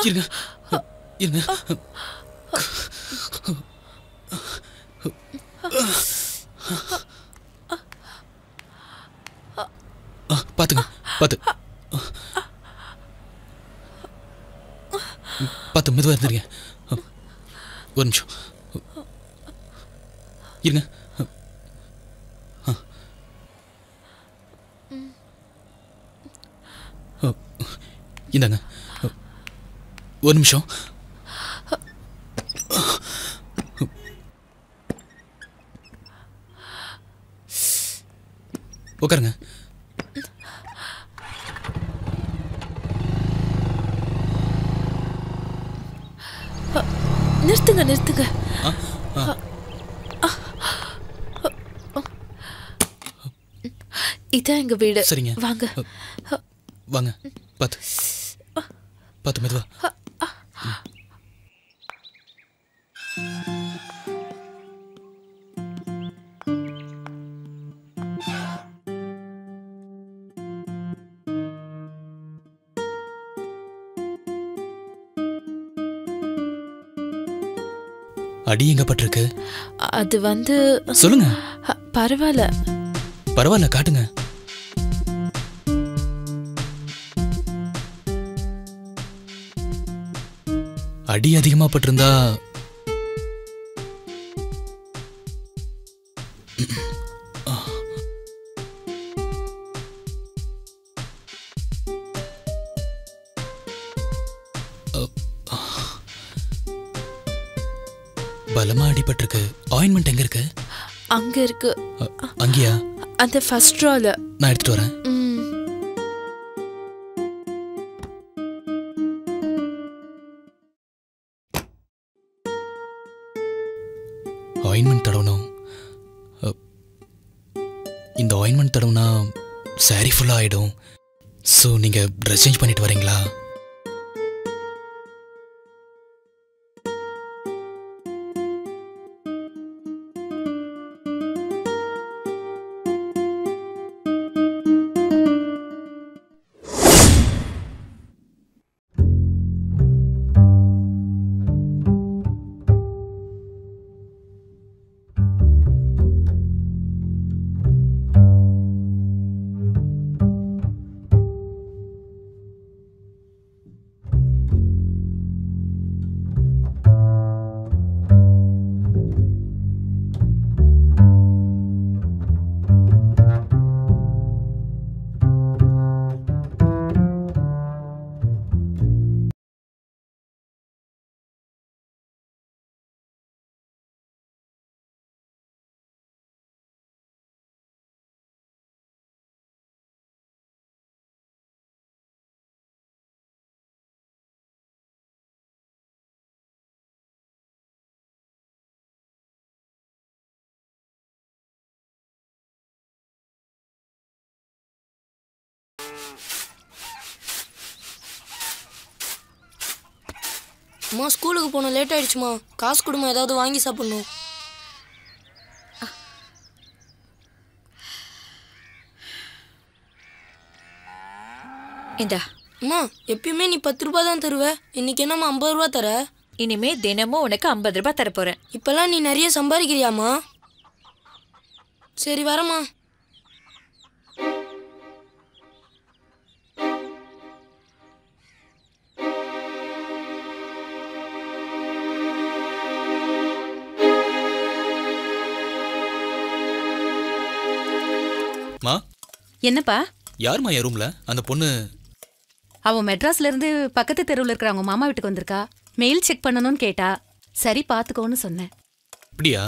G: இருங்க இருங்க. பாத்துங்க, பாத்து பாத்து மெதுவா இருந்துருங்க. ஒரு நிமிஷம் இருங்க. இந்தாங்க, ஒரு நிமிஷம். உட்காருங்க.
N: நிறுத்துங்க நிறுத்துங்க. இதான் எங்க வீடு.
G: சரிங்க,
N: வாங்க
G: வாங்க. பாத்து பாத்து மெதுவா. அடி எங்க பட்டிருக்கு?
N: அது வந்து
G: சொல்லுங்க.
N: பரவாயில்ல
G: பரவாயில்ல, காட்டுங்க. அடி அதிகமா பட்டிருந்தா பலமா அடிபட்டிருக்கு. ஆயின்மெண்ட் எங்க இருக்கு?
N: அங்க இருக்கு.
G: அங்கயா?
N: அந்த ஃபர்ஸ்ட் ட்ரால.
G: நான் எடுத்துட்டு வரேன். ஆயின்மெண்ட் தடவணும். இந்த ஆயின்மெண்ட் தடவுனா சாரி ஃபுல்லா ஆயிடும். ஸோ நீங்க ட்ரெஸ் சேஞ்ச் பண்ணிட்டு வரீங்களா?
R: அம்மா ஸ்கூலுக்கு போகணும், லேட் ஆயிடுச்சுமா. காசு கொடுமா, ஏதாவது வாங்கி சாப்பிடணும்.
H: இந்தா.
R: அம்மா எப்பயுமே நீ 10 ரூபாய் தான் தருவ, இன்னைக்கு என்னம்மா 50 ரூபா தர?
H: இனிமே தினமும் உனக்கு 50 ரூபாய் தரப்போறேன்.
R: இப்பெல்லாம் நீ நிறைய சம்பாதிக்கிறியாம்மா? சரி வரமா.
G: மா
I: என்னப்பா?
G: யாருமா என் ரூம்ல அந்த பொண்ணு?
I: அவ மெட்ராஸ்ல இருந்து பக்கத்து தெருவுல இருக்கிற அவங்க மாமா வீட்டுக்கு வந்திருக்கா. மெயில் செக் பண்ணணும்னு கேட்டா. சரி பாத்துக்கோன்னு சொன்னேன்.
G: அப்படியா?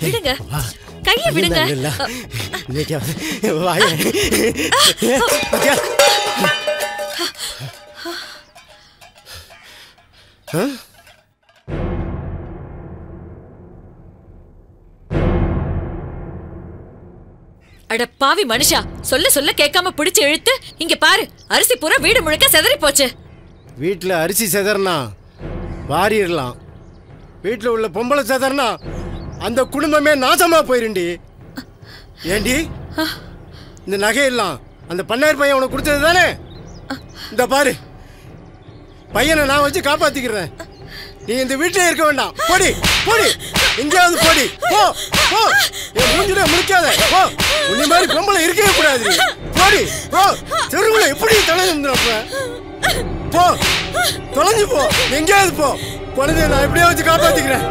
N: விடுங்க, கையை விடுங்க. அட பாவி மனுஷா, சொல்ல சொல்ல கேட்காம பிடிச்சு இழுத்து இங்க பாரு, அரிசி பூரா வீடு முழுக்க செதறி போச்சு.
S: வீட்டுல அரிசி செதறனா வாரிடலாம், வீட்டுல உள்ள பொம்பளை செதறனா அந்த குடும்பமே நாசமா போயிருண்டி. ஏண்டி இந்த நகையெல்லாம் அந்த பண்ணையார் பையன் உனக்கு கொடுத்தது தானே? இந்த பாரு, பையனை நான் வச்சு காப்பாத்திக்கிறேன். நீ இந்த வீட்டிலே இருக்க வேண்டாம். போடி போடி, எங்கேயாவது போடி, போ போ, என் மூஞ்சில முடிக்காத போ. உன்னை மாதிரி பொம்பளை இருக்கவே கூடாது. போடி போ, தெருவுல எப்படி தொலைஞ்சு போ, தொலைஞ்சு போ, எங்கேயாவது போ. குழந்தைய நான் எப்படியா வச்சு காப்பாத்திக்கிறேன்.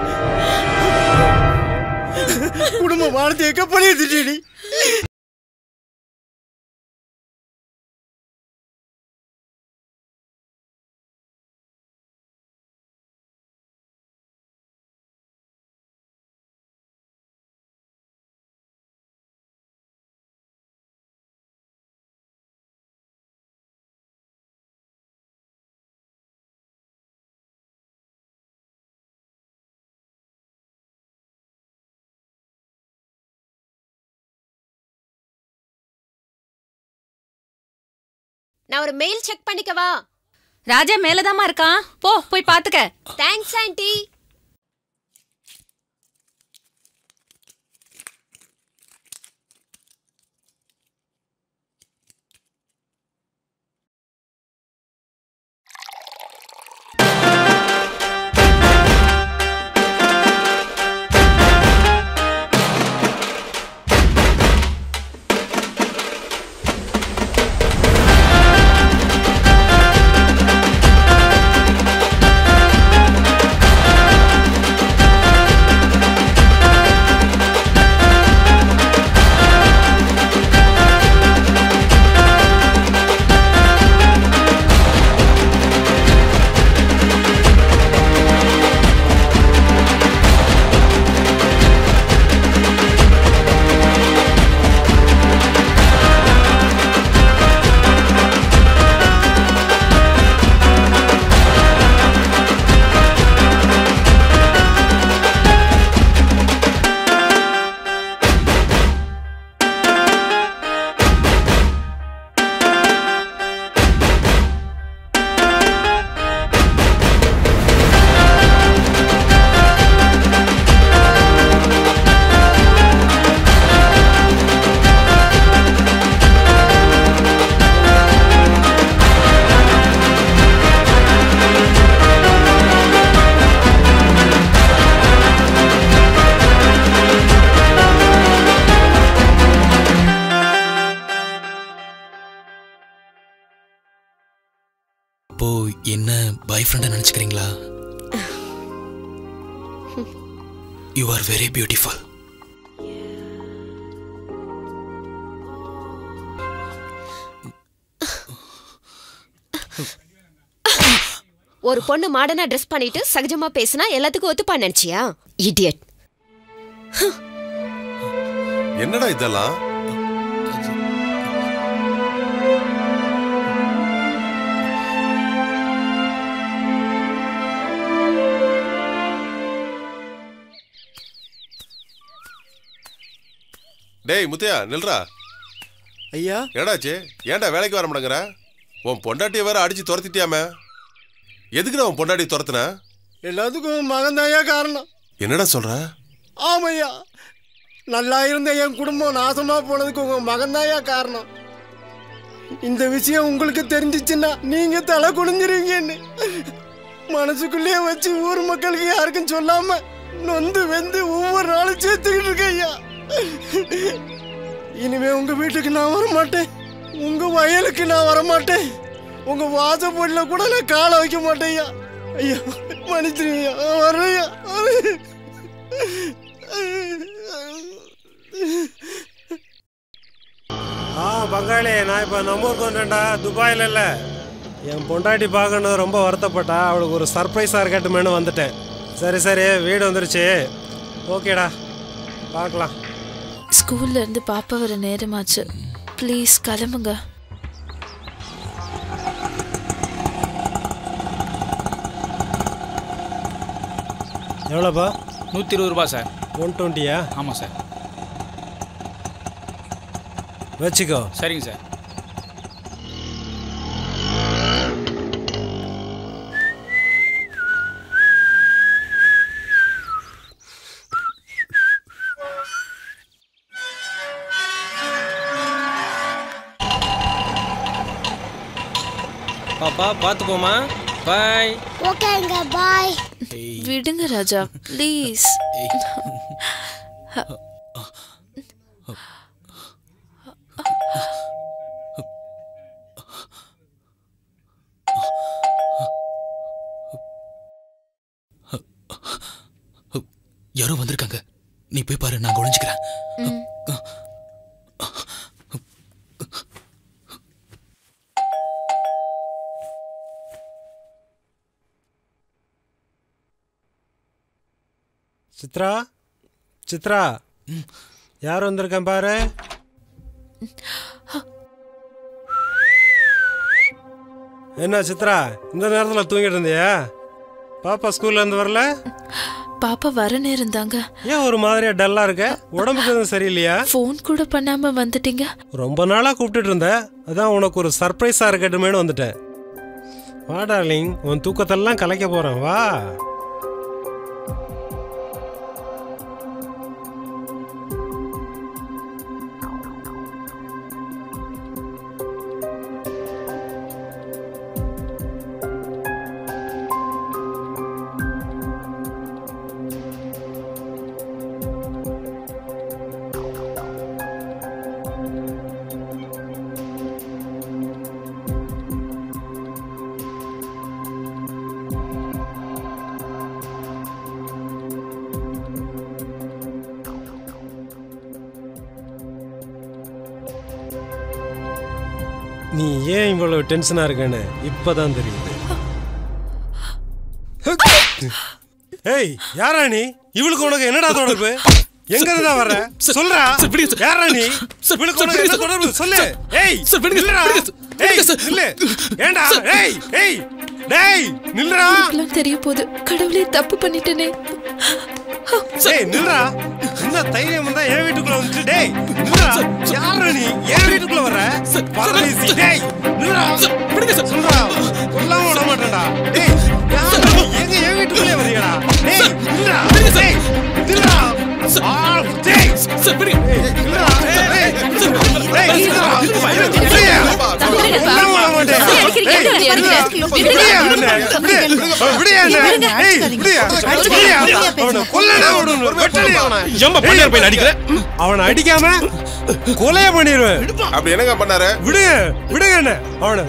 S: குடும்ப மானத்தை எக்க பண்ணிடுச்சு.
T: நான் ஒரு மெயில் செக் பண்ணிக்கவா?
I: ராஜா மேலதாமா இருக்கான், போ போய் பாத்துக்க.
T: Thanks aunty.
G: என்ன பாய் ஃப்ரெண்டா நினைச்சுக்கிறீங்களா? You are very beautiful.
T: ஒரு பொண்ணு மாடர்னா ட்ரெஸ் பண்ணிட்டு சகஜமா பேசினா எல்லாத்துக்கும் ஒத்துப்பா நினைச்சியா? இடியட்.
K: என்னடா இதெல்லாம்? டேய் முத்தையா நில்றா.
S: ஐயா
K: என்னடாச்சு? ஏன்டா வேலைக்கு வர மாட்டேங்கிற? உன் பொண்டாட்டியை வேற அடிச்சு துரத்திட்டியாமே. எதுக்குடா உன் பொண்டாட்டி துரத்துன?
S: எல்லாத்துக்கும் மகன் தாயா காரணம்.
K: என்னடா சொல்ற?
S: ஆமையா, நல்லா இருந்த என் குடும்பம் நாசமா போனதுக்கு உங்க மகன் தாயா காரணம். இந்த விஷயம் உங்களுக்கு தெரிஞ்சிச்சுன்னா நீங்க தலை குனிஞ்சிருவீங்கன்னு மனசுக்குள்ளேயே வச்சு ஊர் மக்களுக்கு யாருக்கும் சொல்லாம நொந்து வெந்து ஒவ்வொரு நாளும் சேர்த்துக்கிட்டு இருக்கேன் ஐயா. இனிமே உங்க வீட்டுக்கு நான் வரமாட்டேன், உங்க வயலுக்கு நான் வரமாட்டேன், உங்க வாசப்படியில கூட நான் காலை வைக்க மாட்டேன் ஐயா. ஐயா மன்னிச்சிருங்க, வர்றையா.
Q: பங்காளி, நான் இப்போ நம்ம ஊருக்கு வந்துட்டேன்டா, துபாயில் இல்லை. என் பொண்டாட்டி பார்க்கணும் ரொம்ப வருத்தப்பட்டா, அவளுக்கு ஒரு சர்ப்ரைஸாக இருக்கட்டுமேனு வந்துட்டேன். சரி சரி, வீடு வந்துருச்சு, ஓகேடா, பார்க்கலாம்.
N: ஸ்கூல்ல இருந்து பாப்பா வர நேரமாச்சு, ப்ளீஸ் கிளம்புங்க.
Q: எவ்வளோப்பா?
O: 120 ரூபா சார்.
Q: 120யா?
O: ஆமாம் சார்.
Q: வச்சுக்கோ.
O: சரிங்க சார்.
U: பாப்பா பார்த்து போமா. பாய்.
P: ஓகேங்க, பாய்.
N: விடுங்க ராஜா, ப்ளீஸ்.
G: யாரோ வந்திருக்காங்க, நீ போய் பாரு, நான் ஒளிஞ்சுக்கிறேன்.
Q: சித்ரா, சித்ரா, யார் வந்திருக்கேன் பாரு. என்ன சித்ரா, இந்த நேரத்தில் தூங்கிட்டு இருந்தியா? பாப்பா ஸ்கூல்ல இருந்து வரல?
N: பாப்பா வர நேரம் தாங்க.
Q: ஏன் ஒரு மாதிரியா டல்லா இருக்க? உடம்புக்கு எதுவும் சரியில்லையா?
N: ஃபோன் கூட பண்ணாம வந்துட்டீங்க.
Q: ரொம்ப நாளா கூப்பிட்டுட்டு இருந்தேன், அதான் உனக்கு ஒரு சர்ப்ரைஸா இருக்கட்டுமேனு வந்துட்டேன். வா டார்லிங், உன் தூக்கத்தெல்லாம் கலைக்க போறேன், வா. நீ ஏன் இவ்வளவு டென்ஷனா இருக்கன்னு இப்பதான் தெரியுது. ஏய், யாரா நீ? இவளுக்கு உனக்கு என்னடா தொடர்பு? எங்க இருந்தா வர? சொல்றா, யாரா நீ? இவளுக்கு உனக்கு என்ன தொடர்பு சொல்லு. ஏய் நில்லுடா. ஏய் நில்லு. ஏண்டா? ஏய் ஏய் டேய் நில்லுடா.
N: தெரிய போகுது, கடவுளே தப்பு பண்ணிட்டேனே.
Q: ஏய் நில்லுடா. என்ன தைரியம் இருந்தா என் வீட்டுக்குள்ள வந்து. டேய் நில்லுடா. யாரா நீ? என் வீட்டுக்குள்ள வர? பரதேசி. டேய் நில்லுடா. சொல்றா, கொல்லாம விட மாட்டேன்டா. டேய் யாரா நீ? எங்க என் வீட்டுக்குள்ளே வரீங்கடா? டேய் நில்லுடா. டேய் நில்லுடா. டேய் நில்லுடா. டேய் அவனை அடிக்காம கொலைய பண்ணிடுவேன்.
K: அப்படி என்னங்க பண்ணாரு?
Q: விடுங்க விடுங்க. அவனை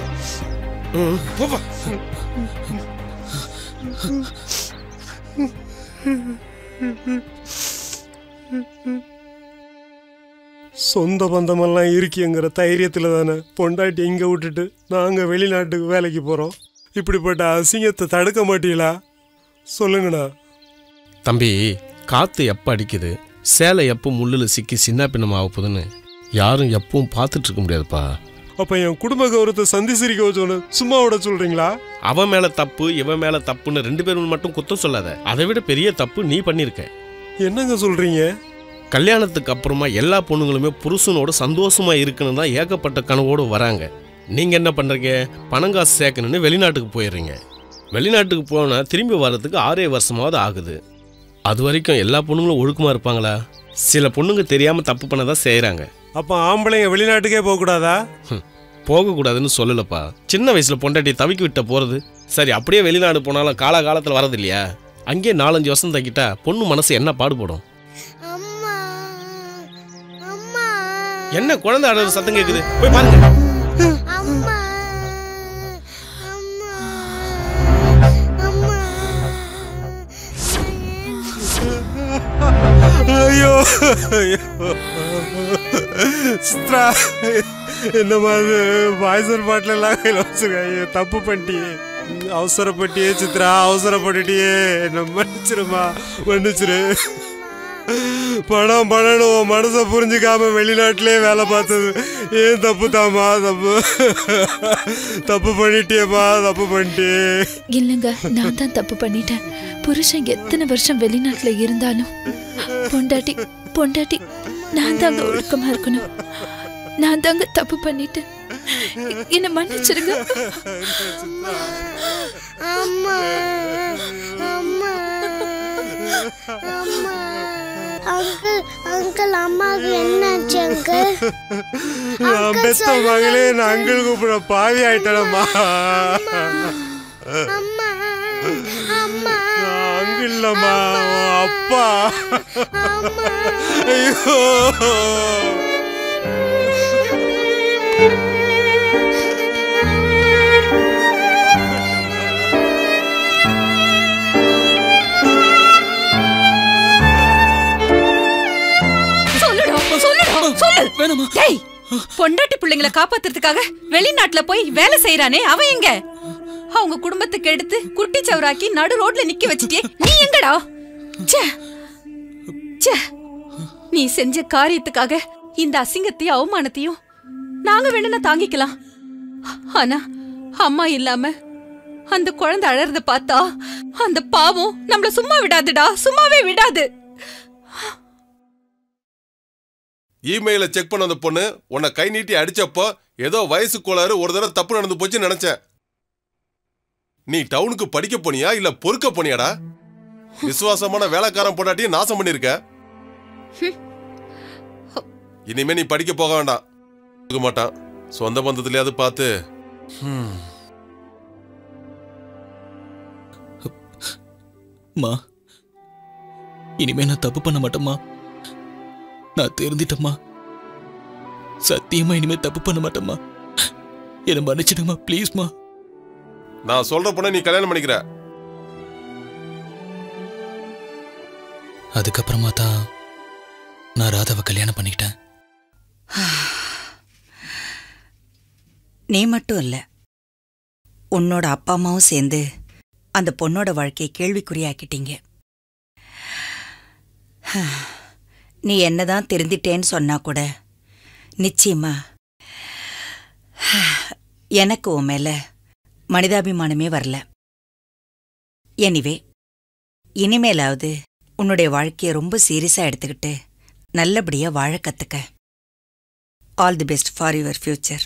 Q: சொந்த பந்தமெல்லாம் இருக்கிங்கிற தைரியத்தில் தானே பொண்டாட்டி இங்கே விட்டுட்டு நாங்கள் வெளிநாட்டுக்கு வேலைக்கு போகிறோம். இப்படிப்பட்ட அசிங்கத்தை தடுக்க மாட்டீங்களா? சொல்லுங்கண்ணா.
F: தம்பி, காற்று எப்போ அடிக்குது, சேலை எப்போ முள்ளில் சிக்கி சின்ன பின்னம் ஆக போகுதுன்னு யாரும் எப்பவும் பார்த்துட்டு இருக்க முடியாதுப்பா.
Q: அப்போ என் குடும்ப கௌரவத்தை சந்தி சிரிக்க வச்சோன்னு சும்மா விட சொல்கிறீங்களா?
F: அவன் மேலே தப்பு இவன் மேலே தப்புன்னு 2 பேரும் மட்டும் குத்தம் சொல்லாத. அதை விட பெரிய தப்பு நீ பண்ணியிருக்க.
Q: என்னங்க சொல்கிறீங்க?
F: கல்யாணத்துக்கு அப்புறமா எல்லா பொண்ணுங்களுமே புருஷனோட சந்தோஷமா இருக்கணும் தான் ஏகப்பட்ட கனவோடு வராங்க. நீங்கள் என்ன பண்ணுறீங்க? பணங்காசு சேர்க்கணுன்னு வெளிநாட்டுக்கு போயிடுறீங்க. வெளிநாட்டுக்கு போனால் திரும்பி வர்றதுக்கு 6 வருஷமாவது ஆகுது. அது வரைக்கும் எல்லா பொண்ணுங்களும் ஒழுக்கமாக இருப்பாங்களா? சில பொண்ணுங்க தெரியாமல் தப்பு பண்ண தான் செய்கிறாங்க.
Q: அப்போ ஆம்பளைங்க வெளிநாட்டுக்கே போகக்கூடாதா?
F: போகக்கூடாதுன்னு சொல்லலப்பா. சின்ன வயசில் பொண்டாட்டி தவிக்கி விட்ட போகிறது சரி. அப்படியே வெளிநாடு போனாலும் காலகாலத்தில் வரது இல்லையா? அங்கேயே 4-5 வருஷம் தக்கிட்டா பொண்ணு மனசு என்ன பாடுபடும்? என்ன குழந்தை அழுற சத்தம் கேக்குது? போய் பாருங்க.
Q: ஐயோ சித்ரா, இந்த மாதிரி பாய்சர் பாட்டில் எல்லாம் கையில் வச்சுருக்காங்க. தப்பு பண்ணிட்டியே, அவசரப்பட்டியே சித்ரா, அவசரப்பட்டுட்டியே. என்ன மன்னிச்சிருமா, மன்னிச்சிரு. பணம் பண்ணணும் மனசை புரிஞ்சுக்காம வெளிநாட்டிலே வேலை பார்த்தது ஏன் தப்பு தாமா? தப்பு பண்ணிட்டியேம்மா, தப்பு பண்ணிட்டே.
N: இல்லைங்க, நான் தான் தப்பு பண்ணிட்டேன். புருஷன் எத்தனை வருஷம் வெளிநாட்டுல இருந்தாலும் பொண்டாட்டி நான் தாங்க ஒழுக்கமா இருக்கணும். நான் தாங்க தப்பு பண்ணிட்டேன். என்ன மன்னிச்சிருங்க.
P: அங்கிள் அம்மாவுக்கு என்னாச்சு அங்கிள்?
Q: நான் பெத்த மகளே, நான் அங்கிள் கூப்பிட பாவி ஆயிட்டேனம்மா. அங்கிள் இல்லம்மா, அப்பா. ஐயோ
I: பொண்டாட்டி பிள்ளைங்களை காப்பாத்துறதுக்காக வெளிநாட்டுல போய் வேலை செய்யறானே, அவன் எங்க? அவங்க குடும்பத்துக்கு எடுத்து குட்டி சவராக்கி நடு ரோட்ல நிக்க வச்சிட்டே, நீ எங்கடா? நீ செஞ்ச காரியத்துக்காக இந்த அசிங்கத்தையும் அவமானத்தையும் நாங்க வேணும்னா தாங்கிக்கலாம். ஆனா அம்மா இல்லாம அந்த குழந்தை அழறத பார்த்தா அந்த பாவம் நம்மள சும்மா விடாதுடா, சும்மாவே விடாது.
K: இமெயில செக் பண்ண அந்த பொண்ணு உன்னை கை நீட்டி அடிச்சப்போ ஏதோ வயசு கோளாறு ஒரு தடவை தப்பு நடந்து போச்சுன்னு நினைச்சேன். நீ டவுனுக்கு படிக்க போனியா இல்ல பொறுக்க போனியாடா? விசுவாசமான வேலைக்காரன் பொண்டாட்டியை நாசம் பண்ணிருக்க. இனிமே நீ படிக்க போக வேண்டாம். இருக்க மாட்டான், சொந்த பந்தத்திலேயாவது பார்த்து.
G: இனிமே நான் தப்பு பண்ண மாட்டேம்மா. நான் தெரிஞ்சிட்டம்மா. சத்தியமா இனிமே தப்பு பண்ண மாட்டேம்மா. என்ன மன்னிச்சிடுமா ப்ளீஸ்மா.
K: நான் சொல்ற பொண்ணை நீ கல்யாணம் பண்ணிக்கிற.
G: அதுக்கப்புறமா தான் நான் ராதாவை கல்யாணம் பண்ணிக்கிட்டேன்.
J: நீ மட்டும் இல்ல, உன்னோட அப்பா அம்மாவும் சேர்ந்து அந்த பொண்ணோட வாழ்க்கையை கேள்விக்குறியாக்கிட்டீங்க. நீ என்னதான் திருந்திட்டேன்னு சொன்னா கூட நிச்சயமா எனக்கு உன் மேல மனிதாபிமானமே வரல. எனிவே, இனிமேலாவது உன்னுடைய வாழ்க்கையை ரொம்ப சீரியஸா எடுத்துக்கிட்டு நல்லபடியா வாழ கத்துக்க. All the best for your future.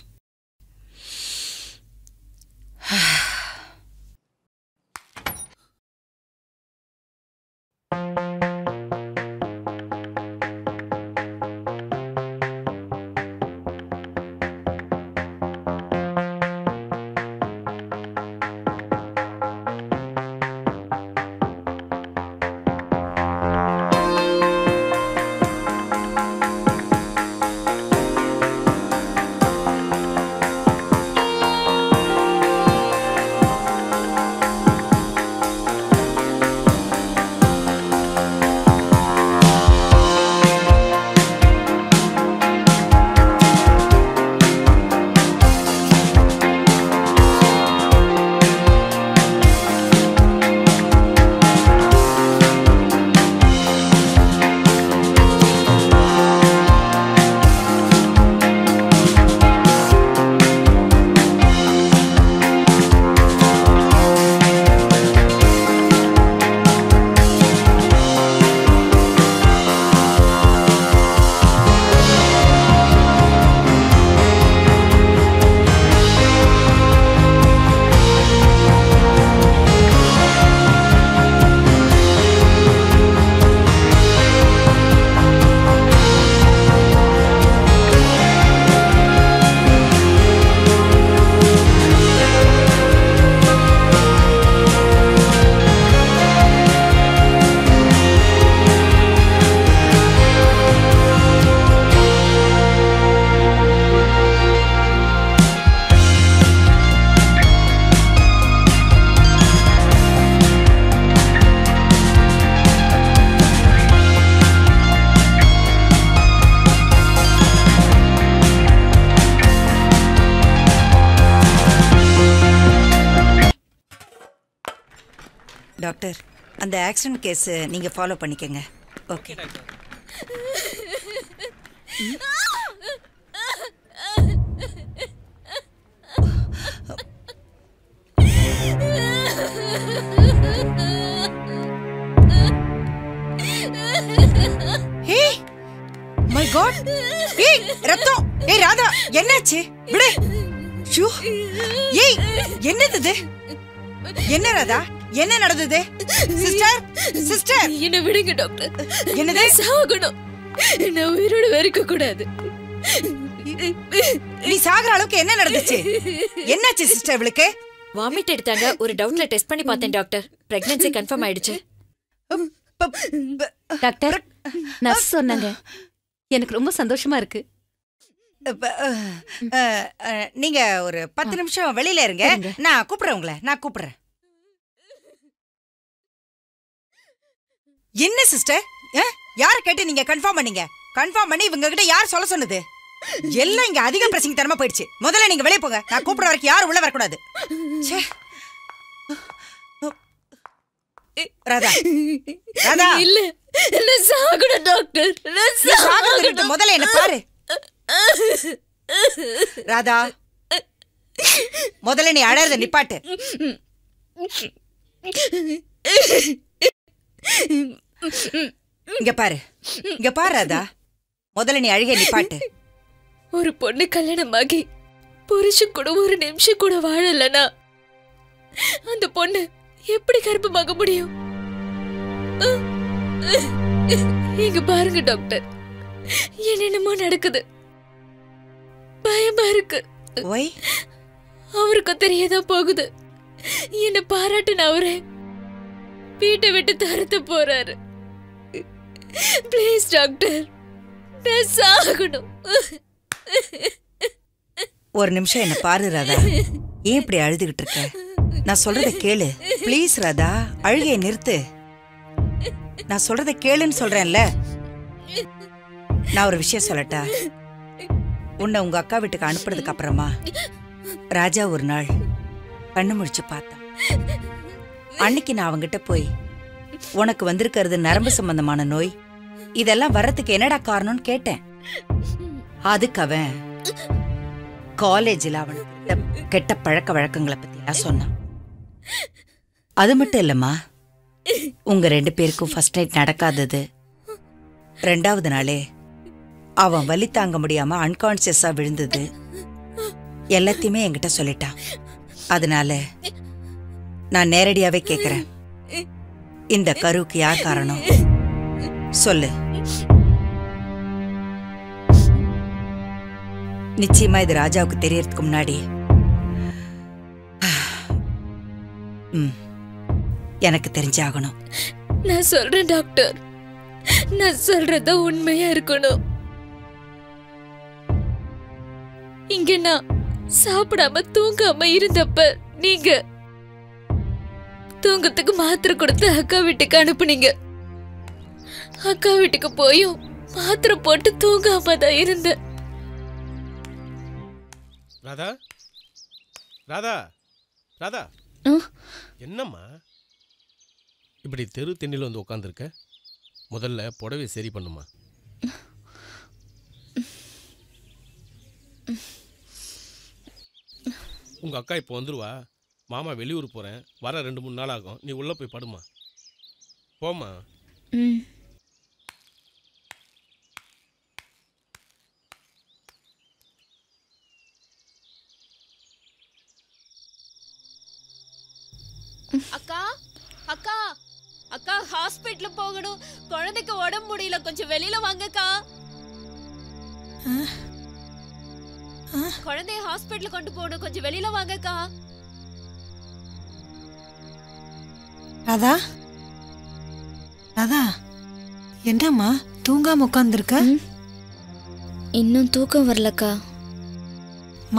J: Doctor அந்த ஆக்சிடென்ட் கேஸ் நீங்க ஃபாலோ பண்ணிக்கங்க. ஓகே. My god! ஏய் ரத்தம்! ஏய் ராதா, என்னாச்சு? விடு. ஷூ! ஏய் என்னது இது? என்ன ராதா? என்ன நடந்தது? சிஸ்டர், சிஸ்டர்
N: என்ன விடுங்க டாக்டர்.
J: என்னது?
N: சாகணும். நான் உயிரோட இருக்க கூடாது.
J: நீ சாகுற அளவுக்கு என்ன நடந்துச்சு? என்னாச்சு சிஸ்டர் இவளுக்கு?
H: வாமிட் எடுத்தாங்க. ஒரு டவுட்ல டெஸ்ட் பண்ணி பார்த்தேன் டாக்டர். பிரெக்னன்சி கன்ஃபார்ம் ஆயிடுச்சு.
I: டாக்டர், நர்ஸ் சொன்னாங்க. எனக்கு ரொம்ப சந்தோஷமா இருக்கு.
J: நீங்க ஒரு 10 நிமிஷம் வெளியில இருங்க. நான் கூப்பிடுறேன் உங்களை. நான் கூப்பிடுறேன். என்ன சிஸ்டர், யார கேட்டு நீங்க கன்ஃபார்ம் பண்ணீங்க? கன்ஃபார்ம் பண்ணி இவங்க கிட்ட யார் சொல்ல சொன்னது? எல்லாம் இங்க அதிக பிரசிங் தரமா போயிடுச்சு. முதல்ல நீங்க வெளியே போங்க. நான் கூப்பிடுற வரைக்கும் யாரும் உள்ள வரக்கூடாது. ராதா, ராதா
N: இல்ல, நான் சாகணும் டாக்டர். நான் சாகணும்.
J: முதல்ல என்ன பாரு. ராதா, முதல்ல நீ அழறத நிப்பாட்டு. இங்க பாரு, இங்க பாரு ராதா, முதல்ல நீ அழுக நிப்பாட்டு.
N: ஒரு பொண்ணு கல்யாணமாகி புருஷன் கூட ஒரு நிமிஷம் கூட வாழலனா அந்த பொண்ணு எப்படி கர்ப்பமாக முடியும்? இங்க பாருங்க டாக்டர், என்னென்னமோ நடக்குது. பயமா இருக்கு. அவருக்கு தெரியதான் போகுது. என்ன பாராட்டுன அவரே வீட்டை விட்டு தரத்து போறாரு. ப்ளீஸ் டாக்டர், நான் சாகணும்.
J: ஒரு நிமிஷம் என்ன பாரு ராதா. ஏன் இப்படி அழுதுகிட்டு இருக்க? நான் சொல்றத கேளு ப்ளீஸ் ராதா. அழுகையை நிறுத்து. நான் சொல்றத கேளுன்னு சொல்றேன்ல. நான் ஒரு விஷயம் சொல்லட்டா? உன்னை உங்க அக்கா வீட்டுக்கு அனுப்புறதுக்கு அப்புறமா ராஜா ஒரு நாள் கண்ணு முடிச்சு பார்த்தான். அன்னைக்கு நான் அவங்கிட்ட போய் உனக்கு வந்திருக்கிறது நரம்பு சம்பந்தமான நோய், இதெல்லாம் வர்றதுக்கு என்னடா காரணம்னு கேட்டேன். அதுக்கு அவன் காலேஜில் அவனுக்கு கெட்ட பழக்க வழக்கங்களை பத்திலாம் சொன்னான். அது மட்டும் இல்லம்மா, உங்க 2 பேருக்கும் ஃபர்ஸ்ட் நைட் நடக்காதது, 2வது நாளே அவன் வலி தாங்க முடியாம அன்கான்சியஸா விழுந்தது, எல்லாத்தையுமே என்கிட்ட சொல்லிட்டான். அதனால நான் நேரடியாவே கேக்குறேன், இந்த கருவுக்கு யார் காரணம் சொல்லு. நிச்சயமா இது ராஜாவுக்கு தெரியறதுக்கு முன்னாடி எனக்கு தெரிஞ்சாகணும்.
N: நான் சொல்றேன் டாக்டர், நான் சொல்றத உண்மையா இருக்கணும். இங்க நான் சாப்பிடாம தூங்காம இருந்தப்ப நீங்க தூங்கத்துக்கு மாத்திரை கொடுத்து அக்கா வீட்டுக்கு அனுப்புனீங்க. அக்கா வீட்டுக்கு போயும் மாத்திரை போட்டு தூங்காம தான் இருந்தேன்.
F: ராதா, ராதா, ராதா, என்னம்மா இப்படி தெரு தென்னில வந்து உட்காந்துருக்க? முதல்ல புடவை சரி பண்ணுமா. உங்க அக்கா இப்போ வந்துருவா. மாமா வெளியூர் போறேன், வர 2-3 நாள் ஆகும். நீ உள்ள போய் படுமா. போமா.
T: அக்கா, அக்கா, அக்கா, ஹாஸ்பிட்டல் போகணும். குழந்தைக்கு உடம்பு முடியல, கொஞ்சம் வெளியில வாங்கக்கா. குழந்தைய ஹாஸ்பிட்டல் கொண்டு போகணும், கொஞ்சம் வெளியில வாங்கக்கா.
E: ராதா, ராதா, என்னம்மா தூங்காம உட்காந்துருக்க?
L: இன்னும் தூக்கம் வரலக்கா.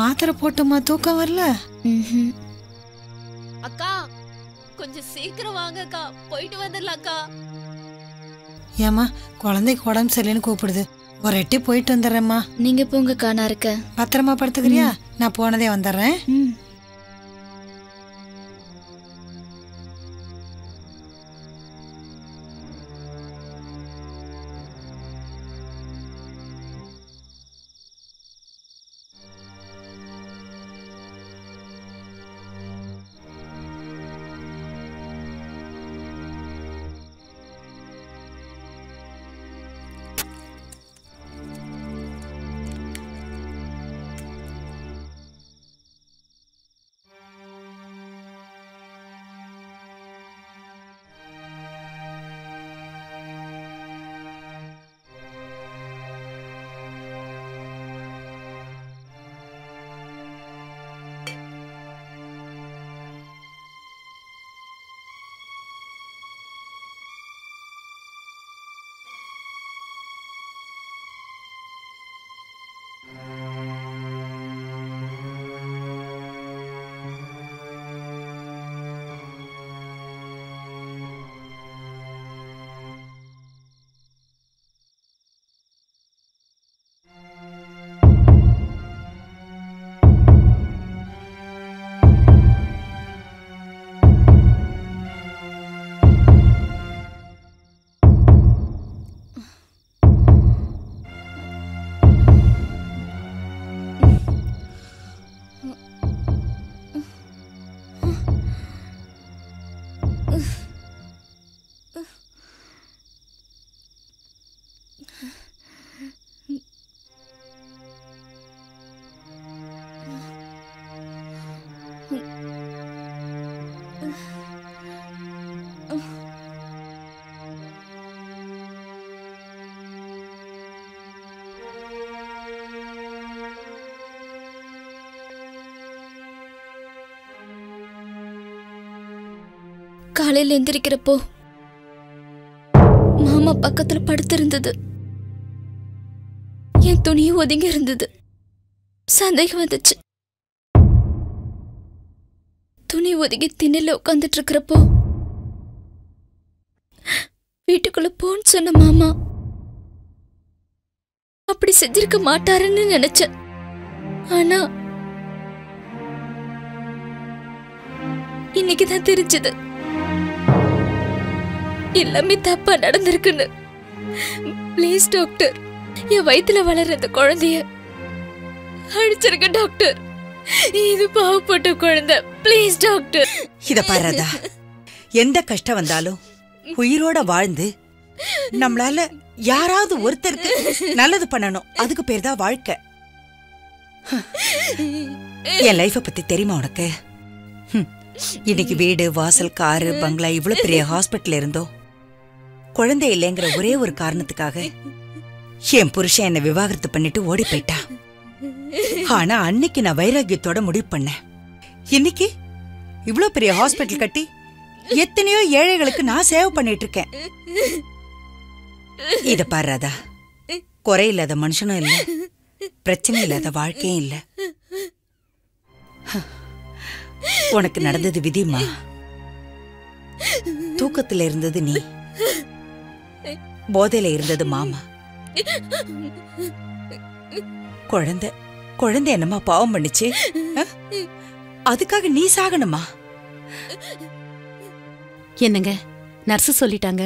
E: மாத்திரை போட்டோமா தூக்கம் வரல?
T: அக்கா, கொஞ்சம் சீக்கிரம் வாங்கக்கா, போயிட்டு வந்துடலாம்க்கா.
E: ஏமா குழந்தைக்கு உடம்பு சரியில்லைன்னு கூப்பிடுது, ஒரு எட்டி போயிட்டு வந்துடுறேம்மா.
L: நீங்க போங்கக்கா, நான் இருக்கேன்.
E: பத்திரமா படுத்துக்கிறியா? நான் போனதே வந்துடுறேன்.
L: காலையில் எந்திரிக்கிறப்போ மாமா பக்கத்துல படுத்திருந்தது. என் துணியும் ஒதுங்கி இருந்தது. சந்தேகம் வந்துச்சு. துணி ஒதுங்கி திண்ணையில உட்காந்துட்டு இருக்கிறப்போ வீட்டுக்குள்ள போன்னு சொன்ன மாமா அப்படி செஞ்சிருக்க மாட்டாருன்னு நினைச்சேன். ஆனா இன்னைக்குதான் தெரிஞ்சது எல்லாமே தப்பா நடந்திருக்குன்னு. ப்ளீஸ் டாக்டர், என் வயித்துல வளர்ற அந்த குழந்தைய அழிச்சிருக்க டாக்டர். இது பாவப்பட்ட குழந்தை. Please doctor.
J: இத பாருடா, எந்த கஷ்டம் வந்தாலும் உயிரோட வாழ்ந்து நம்மளால யாராவது ஒருத்தருக்கு நல்லது பண்ணணும். அதுக்கு பேர் தான் வாழ்க்கை. என் லைஃப பத்தி தெரியுமா உனக்கு? இன்னைக்கு வீடு வாசல் காரு பங்களா இவ்வளவு பெரிய ஹாஸ்பிட்டல் இருந்தோ குழந்தை இல்லைங்கிற ஒரே ஒரு காரணத்துக்காக என் புருஷன் என்னை விவாகரத்து பண்ணிட்டு ஓடி போயிட்டா. ஆனா அன்னைக்கு நான் வைராகியத்தோட முடிவு பண்ணேன். இன்னைக்கு இவ்வளவு பெரிய ஹாஸ்பிட்டல் கட்டி எத்தனையோ ஏழைகளுக்கு நான் சேவ் பண்ணிட்டு இருக்கேன். இத பாருடா, குறையில்லாத மனுஷனும் இல்ல, பிரச்சனை இல்லாத வாழ்க்கையும் இல்ல. உனக்கு நடந்தது விதிமா. தூக்கத்துல இருந்தது நீ, போதையில இருந்தது மாமா. குழந்தை குழந்தை என்னமா பாவம் பண்ணுச்சு? அதுக்காக நீ சாகணுமா?
I: என்னங்க நர்ஸ் சொல்லிட்டாங்க.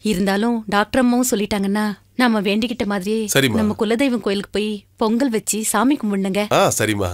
I: இருந்தாலும் டாக்டர் அம்மாவும் சொல்லிட்டாங்கன்னா நாம வேண்டிக்கிட்ட மாதிரியே நம்ம குலதெய்வம் கோயிலுக்கு போய் பொங்கல் வச்சு சாமி கும்பிடுங்க.
K: சரிம்மா.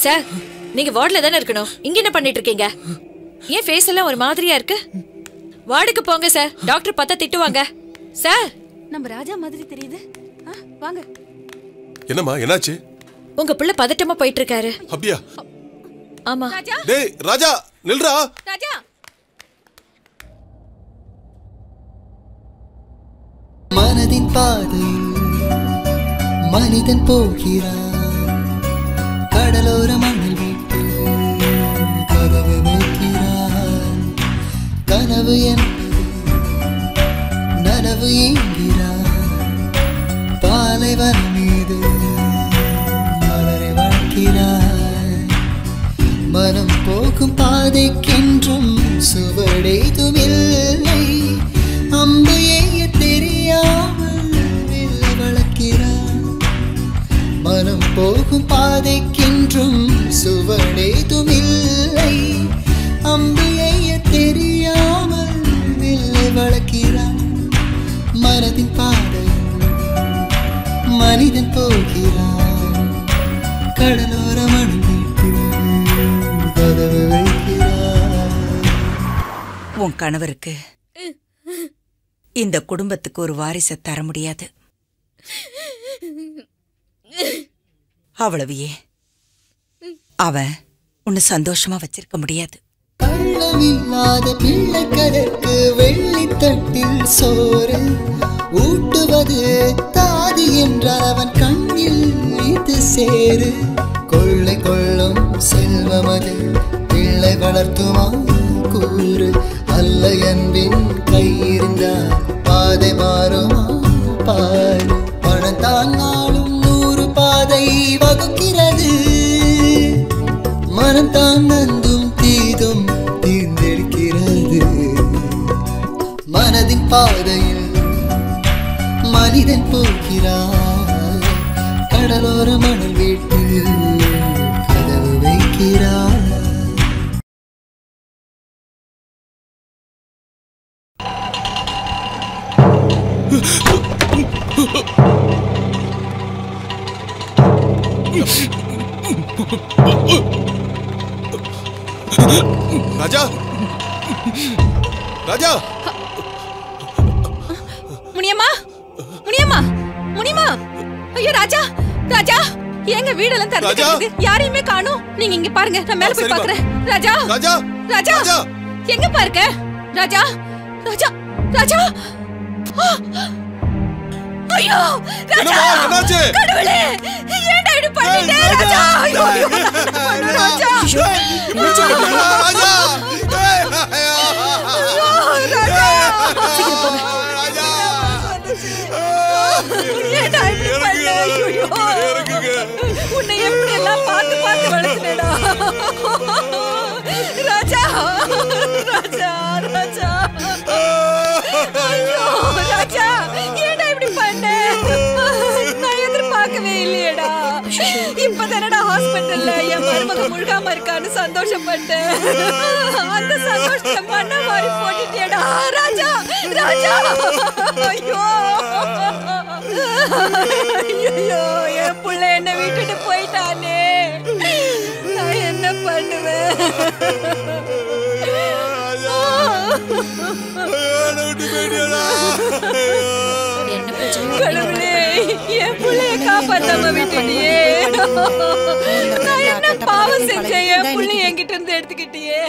H: சார், நீங்க வார்டுல தானே இருக்கணும். இங்க என்ன பண்ணிட்டு இருக்கீங்க? ஏன் ஃபேஸ் எல்லாம் ஒரு மாதிரியா இருக்கு? வார்டுக்கு போங்க சார். டாக்டர் பார்த்தா திட்டுவாங்க. சார்,
I: நம்ம ராஜா மாதிரி தெரியுது. வாங்க.
K: என்னம்மா என்னாச்சு?
H: உங்க பிள்ளை பதட்டமா போயிட்டு இருக்காரு.
K: அப்படியா?
H: ஆமா.
K: டேய் ராஜா நில்றா.
H: ராஜா
A: மனதின் பாதையில் மனிதன் போகிறான், கடலோர மணல் விட்டு கதவு வைக்கிறான். கனவு என்பது நனவு என்கிறான், பாலைவனம் மீது மலரை வளர்க்கிறான். மனம் போகும் பாதைக்கென்றும் சுவடேதும் இல்லை, அம்பு எய்ய தெரியாமல் வெல்ல வளர்க்கிறான். மனம் போகும் பாதைக்கென்றும் சுவடேதும் இல்லை, அம்பு எய்ய தெரியாமல் வெல்ல வளர்க்கிறான். மனதின் பாதையில் மனிதன் போகிறான், கடலோர மணல் வீட்டு கதவு வைக்கிறான்.
J: உன் கணவருக்கு இந்த குடும்பத்துக்கு ஒரு வாரிசை தர முடியாது. அவ்வளவையே அவன் உன்னை சந்தோஷமா வச்சிருக்க முடியாது.
A: கள்ளமில்லாத பிள்ளைகளுக்கு வெள்ளித்தட்டில் சோறு ஊட்டுவது தாதி என்றால் அவன் கண்ணில் இது சேரு. கொள்ளை கொள்ளும் செல்வமது பிள்ளை வளர்த்துமா கூறு, அல்ல என்பின் கையிருந்தால் பாதை மாறுமா பாரு. பணத்தான் நாளும் 100 பாதை வகுக்கிறது, மனத்தான் நந்தும் தீதும் தீர்ந்தெடுக்கிறது. மனதின் பாதையில் மனிதன் போகிறான், கடலோர மணல் வீட்டில் கதவு வைக்கிறான்.
K: ராஜா ராஜா
I: முனியம்மா, முனியம்மா, முனியம்மா. ஐயோ ராஜா, ராஜா எங்க வீடெல்லாம் திறந்து யாரையுமே காணோம். நீங்க இங்க பாருங்க, நான் மேல போய் பாக்குறேன். ராஜா,
K: ராஜா,
I: ராஜா எங்க பாருங்க? ராஜா, ராஜா, ராஜா. ஐயோ ராஜா,
K: என்னாச்சு?
I: கடவுளே, ஏன்டா இப்படி பண்ணிட்டே ராஜா? ஐயோ ராஜா,
K: ராஜா
I: ஏன்டா இப்படி பண்ண? ஐயோ, உன்னை எப்படி எல்லாம் பார்த்து பார்த்து வளர்த்துனேடா ராஜா, ராஜா, ராஜா. ஐயோ ராஜா, ஏன்டா இப்படி பண்ண? நான் எதிர்பார்க்கவே இல்லையேடா. இப்பதானடா ஹாஸ்பிட்டல்ல என் மருமக முழுகாம இருக்கான்னு சந்தோஷப்பட்டேன். அந்த சந்தோஷத்தை மண்ண மாதிரி போட்டுட்டியடா ராஜா, ராஜா. ஐயோ ஐயோ, என் புள்ள என்ன விட்டுட்டு போயிட்டானே, நான் என்ன பண்ணுவேன்? கடவுளே, என் புள்ளைய காப்பாத்தாம விட்டுட்டியே. நான் என்ன பாவம் செஞ்சேன்? என் புள்ளைய என்கிட்ட இருந்து எடுத்துக்கிட்டியே.